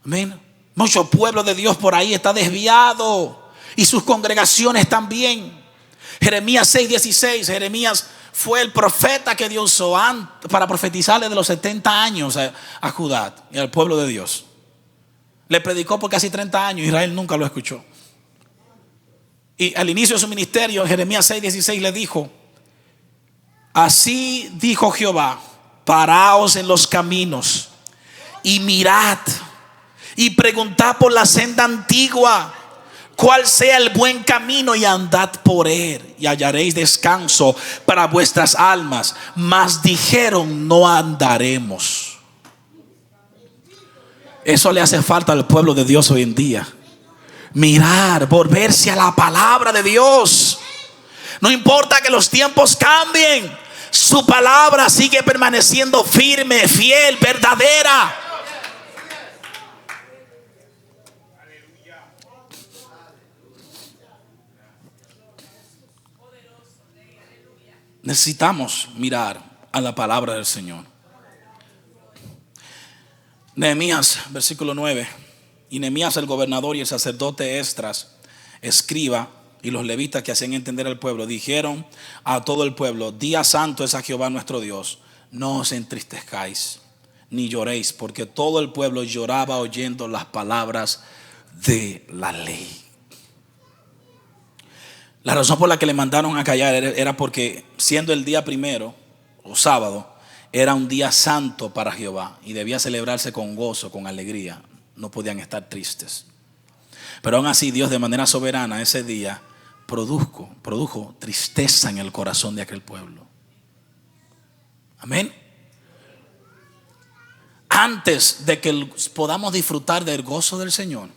S1: Amén. Mucho pueblo de Dios por ahí está desviado, y sus congregaciones también. Jeremías 6:16. Jeremías fue el profeta que Dios usó para profetizarle de los 70 años a Judá y al pueblo de Dios. Le predicó por casi 30 años. Israel nunca lo escuchó. Y al inicio de su ministerio, Jeremías 6:16 le dijo: así dijo Jehová, paraos en los caminos y mirad y preguntad por la senda antigua, cuál sea el buen camino, y andad por él y hallaréis descanso para vuestras almas. Mas dijeron: no andaremos. Eso le hace falta al pueblo de Dios hoy en día. Mirar, volverse a la palabra de Dios. No importa que los tiempos cambien, su palabra sigue permaneciendo firme, fiel, verdadera. Necesitamos mirar a la palabra del Señor. Nehemías, versículo 9. Y Nehemías el gobernador y el sacerdote Esdras, escriba, y los levitas que hacían entender al pueblo dijeron a todo el pueblo: día santo es a Jehová nuestro Dios, no os entristezcáis ni lloréis, porque todo el pueblo lloraba oyendo las palabras de la ley. La razón por la que le mandaron a callar era porque, siendo el día primero o sábado, era un día santo para Jehová y debía celebrarse con gozo, con alegría. No podían estar tristes. Pero aún así, Dios de manera soberana ese día produjo tristeza en el corazón de aquel pueblo. Amén. Antes de que podamos disfrutar del gozo del Señor,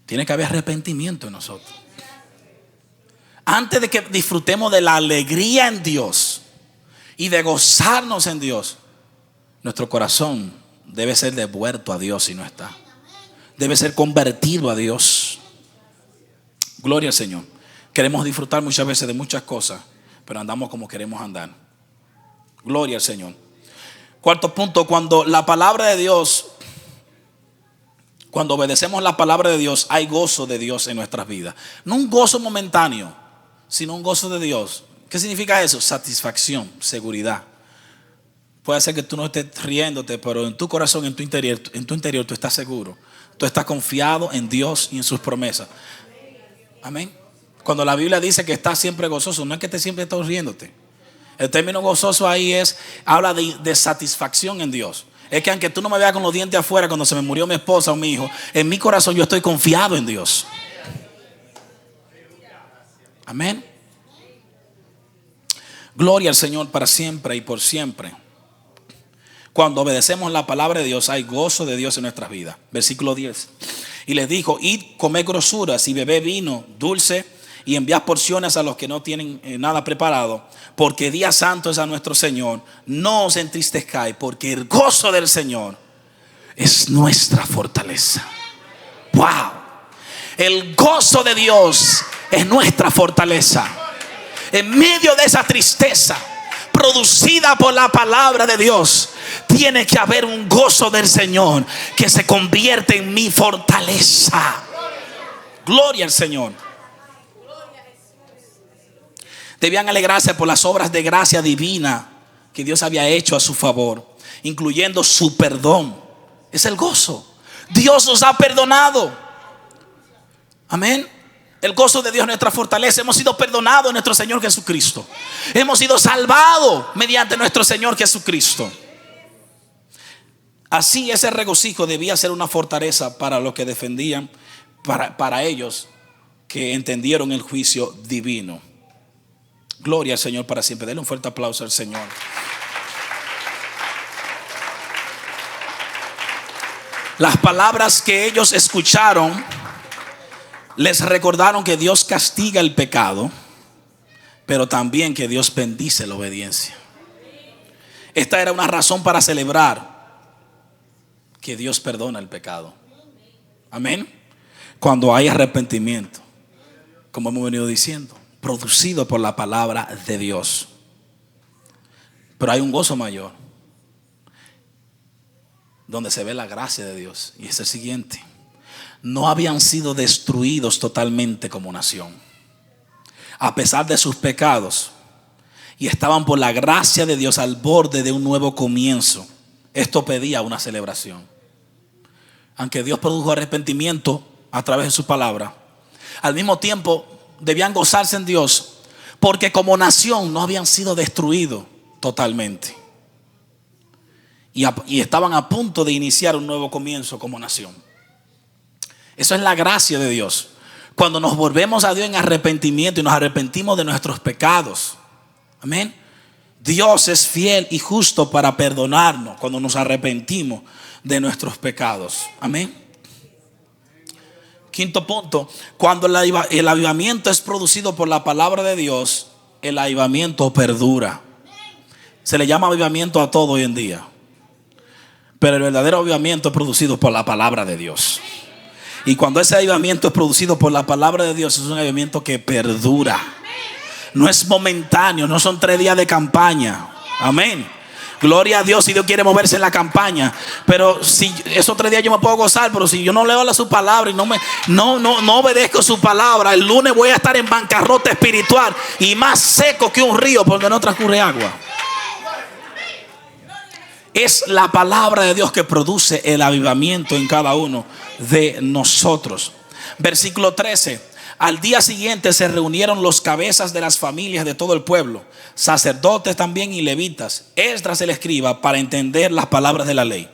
S1: tiene que haber arrepentimiento en nosotros. Antes de que disfrutemos de la alegría en Dios y de gozarnos en Dios, nuestro corazón debe ser devuelto a Dios si no está. Debe ser convertido a Dios. Gloria al Señor. Queremos disfrutar muchas veces de muchas cosas, pero andamos como queremos andar. Gloria al Señor. Cuarto punto: cuando la palabra de Dios, cuando obedecemos la palabra de Dios, hay gozo de Dios en nuestras vidas. No un gozo momentáneo, sino un gozo de Dios. ¿Qué significa eso? Satisfacción, seguridad. Puede ser que tú no estés riéndote, pero en tu corazón, en tu interior tú estás seguro. Tú estás confiado en Dios y en sus promesas. Amén. Cuando la Biblia dice que estás siempre gozoso, no es que te siempre estás riéndote. El término gozoso ahí habla de satisfacción en Dios. Es que aunque tú no me veas con los dientes afuera cuando se me murió mi esposa o mi hijo, en mi corazón yo estoy confiado en Dios. Amén. Gloria al Señor para siempre y por siempre. Cuando obedecemos la palabra de Dios, hay gozo de Dios en nuestras vidas. Versículo 10. Y les dijo: id, comed grosuras y bebed vino dulce y enviad porciones a los que no tienen nada preparado, porque día santo es a nuestro Señor. No os entristezcáis, porque el gozo del Señor es nuestra fortaleza. Wow. El gozo de Dios es nuestra fortaleza. En medio de esa tristeza producida por la palabra de Dios, tiene que haber un gozo del Señor que se convierte en mi fortaleza. Gloria al Señor. Debían alegrarse por las obras de gracia divina que Dios había hecho a su favor, incluyendo su perdón. Es el gozo. Dios nos ha perdonado. Amén. El gozo de Dios es nuestra fortaleza. Hemos sido perdonados en nuestro Señor Jesucristo. Hemos sido salvados mediante nuestro Señor Jesucristo. Así ese regocijo debía ser una fortaleza para los que defendían, para ellos que entendieron el juicio divino. Gloria al Señor para siempre. Denle un fuerte aplauso al Señor. Las palabras que ellos escucharon les recordaron que Dios castiga el pecado, pero también que Dios bendice la obediencia. Esta era una razón para celebrar que Dios perdona el pecado. Amén. Cuando hay arrepentimiento, como hemos venido diciendo, producido por la palabra de Dios. Pero hay un gozo mayor, donde se ve la gracia de Dios, y es el siguiente: no habían sido destruidos totalmente como nación, a pesar de sus pecados, y estaban por la gracia de Dios al borde de un nuevo comienzo. Esto pedía una celebración. Aunque Dios produjo arrepentimiento a través de su palabra, al mismo tiempo debían gozarse en Dios, porque como nación no habían sido destruidos totalmente, y estaban a punto de iniciar un nuevo comienzo como nación. Eso es la gracia de Dios. Cuando nos volvemos a Dios en arrepentimiento y nos arrepentimos de nuestros pecados. Amén. Dios es fiel y justo para perdonarnos cuando nos arrepentimos de nuestros pecados. Amén. Quinto punto: cuando el avivamiento es producido por la palabra de Dios, el avivamiento perdura. Se le llama avivamiento a todo hoy en día, pero el verdadero avivamiento es producido por la palabra de Dios. Y cuando ese avivamiento es producido por la palabra de Dios, es un avivamiento que perdura. No es momentáneo, no son 3 días de campaña. Amén. Gloria a Dios si Dios quiere moverse en la campaña. Pero si esos 3 días yo me puedo gozar, pero si yo no leo su palabra y no obedezco su palabra, el lunes voy a estar en bancarrota espiritual y más seco que un río porque no transcurre agua. Es la palabra de Dios que produce el avivamiento en cada uno de nosotros. Versículo 13. Al día siguiente se reunieron los cabezas de las familias de todo el pueblo, sacerdotes también y levitas, Esdras el escriba, para entender las palabras de la ley.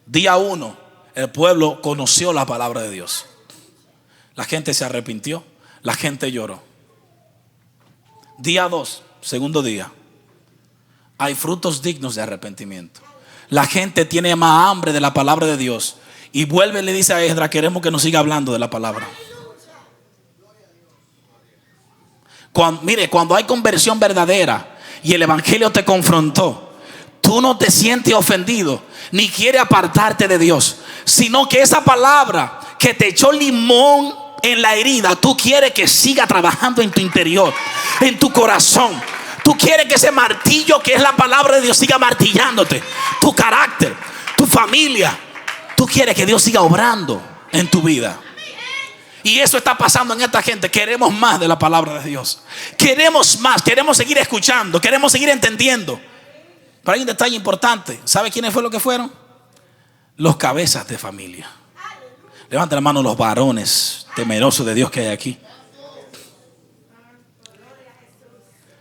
S1: Día 1, el pueblo conoció la palabra de Dios. La gente se arrepintió, la gente lloró. Día 2, segundo día, hay frutos dignos de arrepentimiento. La gente tiene más hambre de la palabra de Dios y vuelve y le dice a Esdras: queremos que nos siga hablando de la palabra. Cuando hay conversión verdadera y el evangelio te confrontó, tú no te sientes ofendido ni quieres apartarte de Dios, sino que esa palabra que te echó limón en la herida, tú quieres que siga trabajando en tu interior, en tu corazón. Tú quieres que ese martillo que es la palabra de Dios siga martillándote, tu carácter, tu familia. Tú quieres que Dios siga obrando en tu vida. Y eso está pasando en esta gente. Queremos más de la palabra de Dios. Queremos más, queremos seguir escuchando, queremos seguir entendiendo. Pero hay un detalle importante. ¿Sabe quiénes fue lo que fueron? Los cabezas de familia. Levanten la mano los varones temerosos de Dios que hay aquí.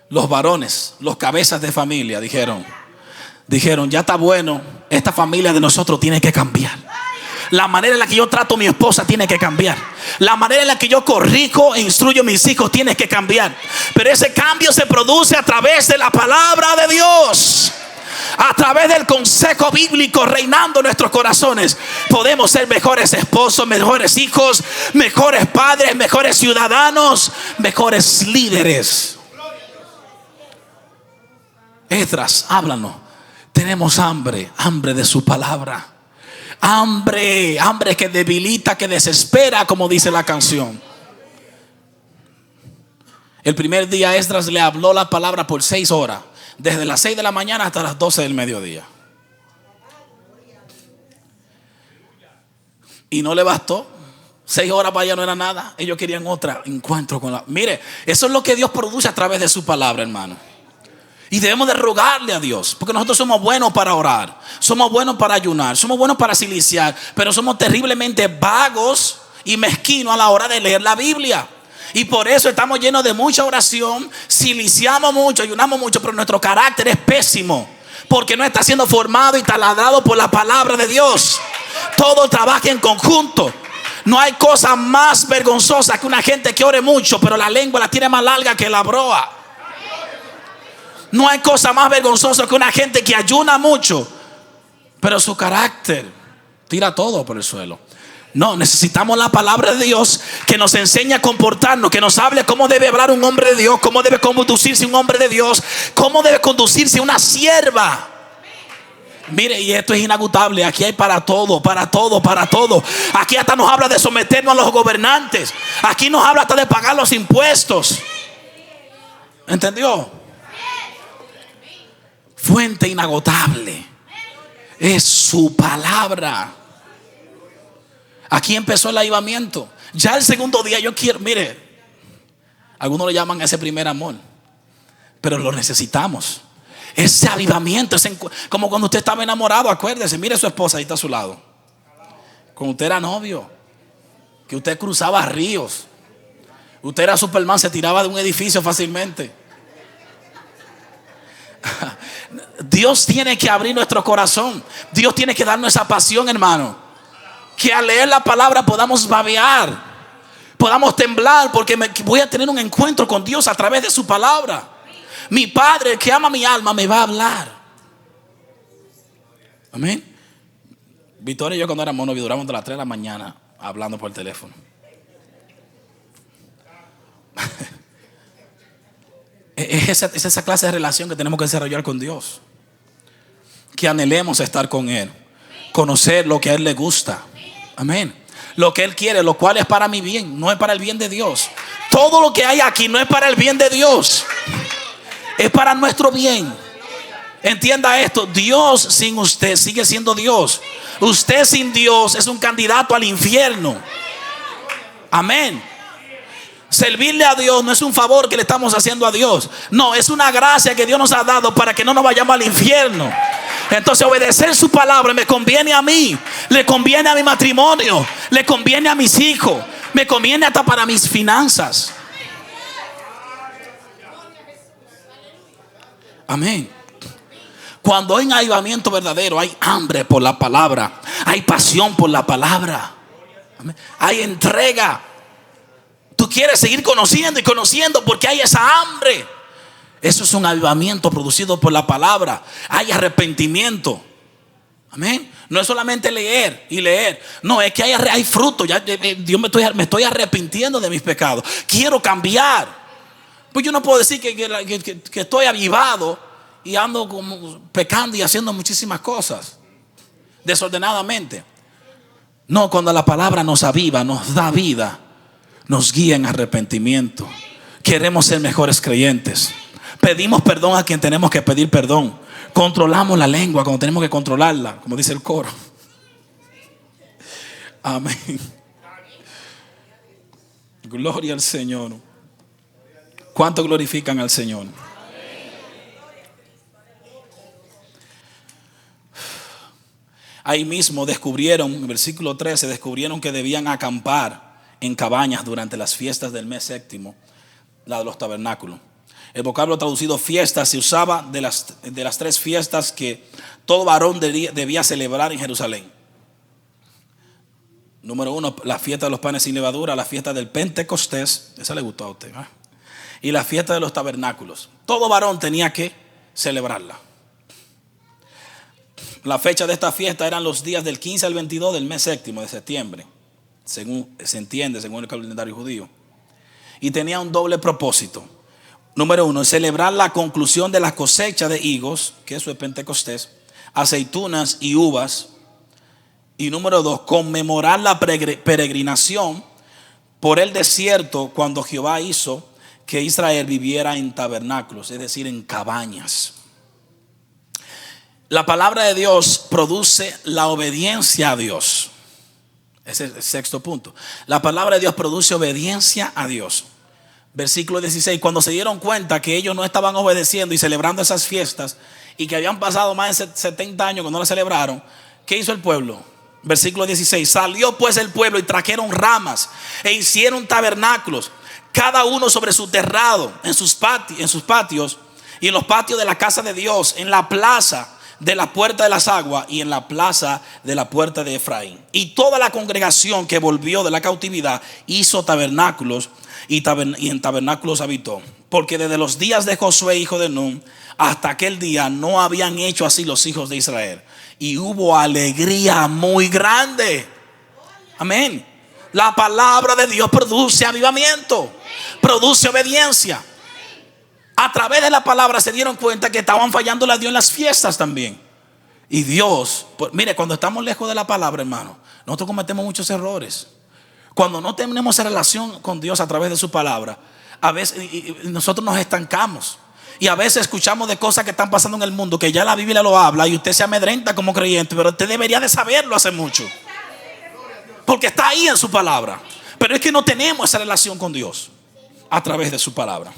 S1: Los varones, los cabezas de familia dijeron, ya está bueno, esta familia de nosotros tiene que cambiar. La manera en la que yo trato a mi esposa tiene que cambiar. La manera en la que yo corrijo e instruyo a mis hijos tiene que cambiar. Pero ese cambio se produce a través de la palabra de Dios. A través del consejo bíblico reinando en nuestros corazones, podemos ser mejores esposos, mejores hijos, mejores padres, mejores ciudadanos, mejores líderes. Esdras, háblanos. Tenemos hambre de su palabra. Hambre que debilita, que desespera, como dice la canción. El primer día Esdras le habló la palabra por 6 horas, desde las 6 de la mañana hasta las 12 del mediodía. Y no le bastó. 6 horas para allá no era nada. Ellos querían otro encuentro con la... Mire, eso es lo que Dios produce a través de su palabra, hermano. Y debemos de rogarle a Dios, porque nosotros somos buenos para orar, somos buenos para ayunar, somos buenos para siliciar, pero somos terriblemente vagos y mezquinos a la hora de leer la Biblia. Y por eso estamos llenos de mucha oración, siliciamos mucho, ayunamos mucho, pero nuestro carácter es pésimo, porque no está siendo formado y taladrado por la palabra de Dios. Todo trabaja en conjunto. No hay cosa más vergonzosa que una gente que ore mucho, pero la lengua la tiene más larga que la broa. No hay cosa más vergonzosa que una gente que ayuna mucho, pero su carácter tira todo por el suelo. No, necesitamos la palabra de Dios que nos enseñe a comportarnos, que nos hable cómo debe hablar un hombre de Dios, cómo debe conducirse un hombre de Dios, cómo debe conducirse una sierva. Mire, y esto es inagotable. Aquí hay para todo, para todo, para todo. Aquí hasta nos habla de someternos a los gobernantes. Aquí nos habla hasta de pagar los impuestos. ¿Entendió? Fuente inagotable es su palabra. Aquí empezó el avivamiento. Ya el segundo día yo quiero, mire, algunos lo llaman ese primer amor, pero lo necesitamos. Ese avivamiento, como cuando usted estaba enamorado, acuérdese, mire a su esposa, ahí está a su lado. Cuando usted era novio, que usted cruzaba ríos, usted era Superman, se tiraba de un edificio fácilmente. Dios tiene que abrir nuestro corazón. Dios tiene que darnos esa pasión, hermano, que al leer la palabra podamos babear, podamos temblar, porque voy a tener un encuentro con Dios a través de su palabra. Mi Padre, que ama mi alma, me va a hablar. Amén. Victoria y yo, cuando éramos novios, duramos de las 3 de la mañana hablando por teléfono. Es esa clase de relación que tenemos que desarrollar con Dios. Que anhelemos estar con Él, conocer lo que a Él le gusta. Amén. Lo que Él quiere, lo cual es para mi bien, no es para el bien de Dios. Todo lo que hay aquí no es para el bien de Dios, es para nuestro bien. Entienda esto: Dios sin usted sigue siendo Dios. Usted sin Dios es un candidato al infierno. Amén. Servirle a Dios no es un favor que le estamos haciendo a Dios. No, es una gracia que Dios nos ha dado para que no nos vayamos al infierno. Entonces obedecer su palabra me conviene a mí, le conviene a mi matrimonio, le conviene a mis hijos, me conviene hasta para mis finanzas. Amén. Cuando hay un avivamiento verdadero, hay hambre por la palabra, hay pasión por la palabra. Amén. Hay entrega. Tú quieres seguir conociendo y conociendo porque hay esa hambre. Eso es un avivamiento producido por la palabra. Hay arrepentimiento. Amén. No es solamente leer y leer. No, es que hay fruto. Ya, Dios me estoy arrepintiendo de mis pecados. Quiero cambiar. Pues yo no puedo decir que estoy avivado y ando como pecando y haciendo muchísimas cosas desordenadamente. No, cuando la palabra nos aviva, nos da vida, nos guía en arrepentimiento. Queremos ser mejores creyentes. Pedimos perdón a quien tenemos que pedir perdón. Controlamos la lengua cuando tenemos que controlarla, como dice el coro. Amén. Gloria al Señor. ¿Cuánto glorifican al Señor? Ahí mismo descubrieron, en versículo 13, descubrieron que debían acampar en cabañas durante las fiestas del mes séptimo, la de los tabernáculos. El vocablo traducido fiesta se usaba de las tres fiestas que todo varón debía celebrar en Jerusalén. Número 1, la fiesta de los panes sin levadura, la fiesta del Pentecostés, esa le gustó a usted, ¿eh? Y la fiesta de los tabernáculos. Todo varón tenía que celebrarla. La fecha de esta fiesta eran los días del 15 al 22 del mes séptimo de septiembre, según se entiende, según el calendario judío. Y tenía un doble propósito. Número 1, celebrar la conclusión de la cosecha de higos, que eso es Pentecostés, aceitunas y uvas. Y número 2, conmemorar la peregrinación por el desierto cuando Jehová hizo que Israel viviera en tabernáculos, es decir, en cabañas. La palabra de Dios produce la obediencia a Dios. Ese es el sexto punto. La palabra de Dios produce obediencia a Dios. Versículo 16, cuando se dieron cuenta que ellos no estaban obedeciendo y celebrando esas fiestas y que habían pasado más de 70 años que no las celebraron, ¿qué hizo el pueblo? Versículo 16, salió pues el pueblo y trajeron ramas e hicieron tabernáculos, cada uno sobre su terrado, en sus patios y en los patios de la casa de Dios, en la plaza de la puerta de las aguas y en la plaza de la puerta de Efraín. Y toda la congregación que volvió de la cautividad hizo tabernáculos y en tabernáculos habitó. Porque desde los días de Josué hijo de Nun hasta aquel día no habían hecho así los hijos de Israel. Y hubo alegría muy grande. Amén. La palabra de Dios produce avivamiento, produce obediencia. A través de la palabra se dieron cuenta que estaban fallando a Dios en las fiestas también. Y Dios, mire, cuando estamos lejos de la palabra, hermano, nosotros cometemos muchos errores. Cuando no tenemos esa relación con Dios a través de su palabra, a veces nosotros nos estancamos. Y a veces escuchamos de cosas que están pasando en el mundo, que ya la Biblia lo habla y usted se amedrenta como creyente, pero usted debería de saberlo hace mucho, porque está ahí en su palabra. Pero es que no tenemos esa relación con Dios a través de su palabra.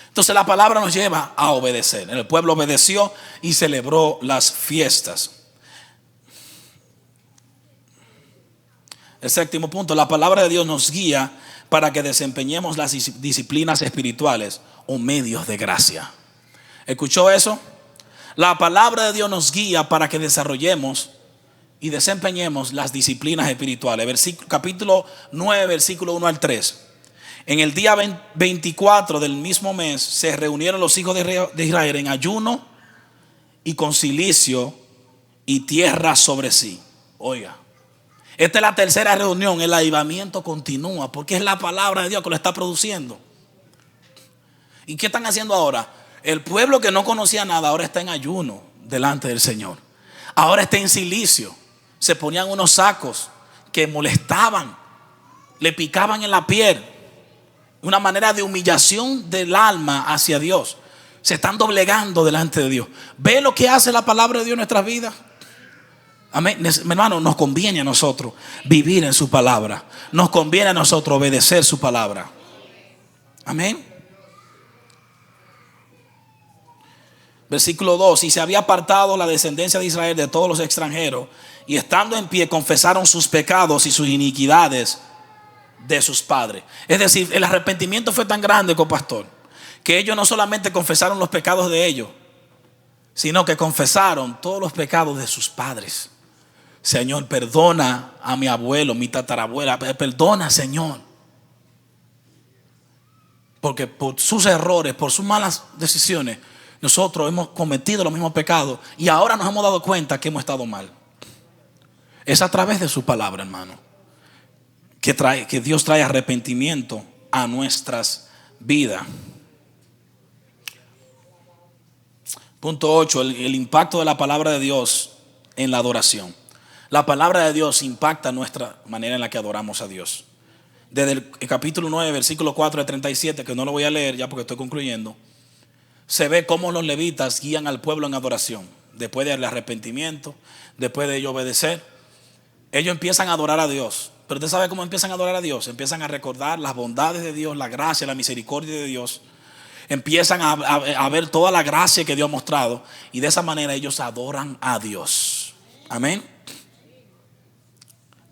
S1: Entonces la palabra nos lleva a obedecer. El pueblo obedeció y celebró las fiestas. El séptimo punto, la palabra de Dios nos guía para que desempeñemos las disciplinas espirituales o medios de gracia. ¿Escuchó eso? La palabra de Dios nos guía para que desarrollemos y desempeñemos las disciplinas espirituales. Capítulo 9, versículo 1 al 3. En el día 24 del mismo mes se reunieron los hijos de Israel en ayuno y con cilicio y tierra sobre sí. Oiga, esta es la tercera reunión. El avivamiento continúa porque es la palabra de Dios que lo está produciendo. ¿Y qué están haciendo ahora? El pueblo que no conocía nada ahora está en ayuno delante del Señor. Ahora está en cilicio. Se ponían unos sacos que molestaban, le picaban en la piel. Una manera de humillación del alma hacia Dios. Se están doblegando delante de Dios. ¿Ve lo que hace la palabra de Dios en nuestras vidas? Amén. Mi hermano, nos conviene a nosotros vivir en su palabra. Nos conviene a nosotros obedecer su palabra. Amén. Versículo 2. Y se había apartado la descendencia de Israel de todos los extranjeros, y estando en pie confesaron sus pecados y sus iniquidades de sus padres. Es decir, el arrepentimiento fue tan grande, copastor, que ellos no solamente confesaron los pecados de ellos, sino que confesaron todos los pecados de sus padres. Señor, perdona a mi abuelo, mi tatarabuela, perdona, Señor, porque por sus errores, por sus malas decisiones, nosotros hemos cometido los mismos pecados y ahora nos hemos dado cuenta que hemos estado mal. Es a través de su palabra, hermano, que Dios trae arrepentimiento a nuestras vidas. Punto 8, el impacto de la palabra de Dios en la adoración. La palabra de Dios impacta nuestra manera en la que adoramos a Dios. Desde el capítulo 9, versículo 4 al 37, que no lo voy a leer ya porque estoy concluyendo, se ve cómo los levitas guían al pueblo en adoración. Después del arrepentimiento, después de ellos obedecer, ellos empiezan a adorar a Dios. Pero usted sabe cómo empiezan a adorar a Dios. Empiezan a recordar las bondades de Dios, la gracia, la misericordia de Dios. Empiezan a ver toda la gracia que Dios ha mostrado, y de esa manera ellos adoran a Dios. Amén.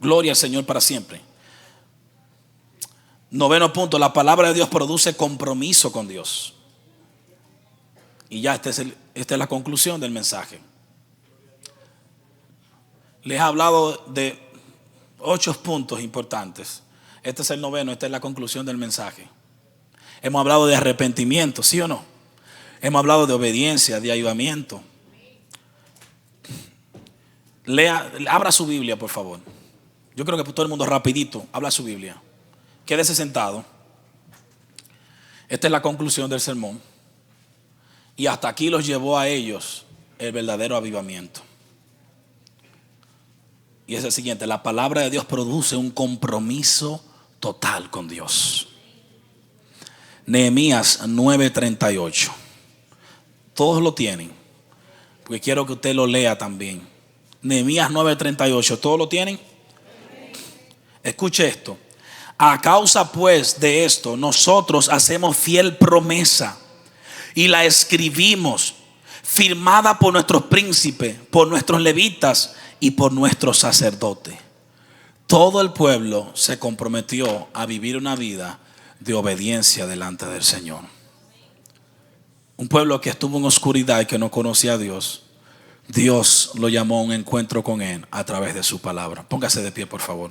S1: Gloria al Señor para siempre. 9º punto, la palabra de Dios produce compromiso con Dios. Y ya esta es la conclusión del mensaje. Les he hablado de 8 puntos importantes. Este es el 9º, esta es la conclusión del mensaje. Hemos hablado de arrepentimiento, ¿sí o no? Hemos hablado de obediencia, de avivamiento. Abra su Biblia, por favor. Yo creo que todo el mundo rapidito, habla su Biblia. Quédese sentado. Esta es la conclusión del sermón. Y hasta aquí los llevó a ellos el verdadero avivamiento. Y es el siguiente: la palabra de Dios produce un compromiso total con Dios. Nehemías 9:38. Todos lo tienen, porque quiero que usted lo lea también. Nehemías 9:38. ¿Todos lo tienen? Escuche esto. A causa pues de esto, nosotros hacemos fiel promesa y la escribimos, firmada por nuestros príncipes, por nuestros levitas y por nuestros sacerdotes. Todo el pueblo se comprometió a vivir una vida de obediencia delante del Señor. Un pueblo que estuvo en oscuridad y que no conocía a Dios, Dios lo llamó a un encuentro con Él a través de su palabra. Póngase de pie, por favor.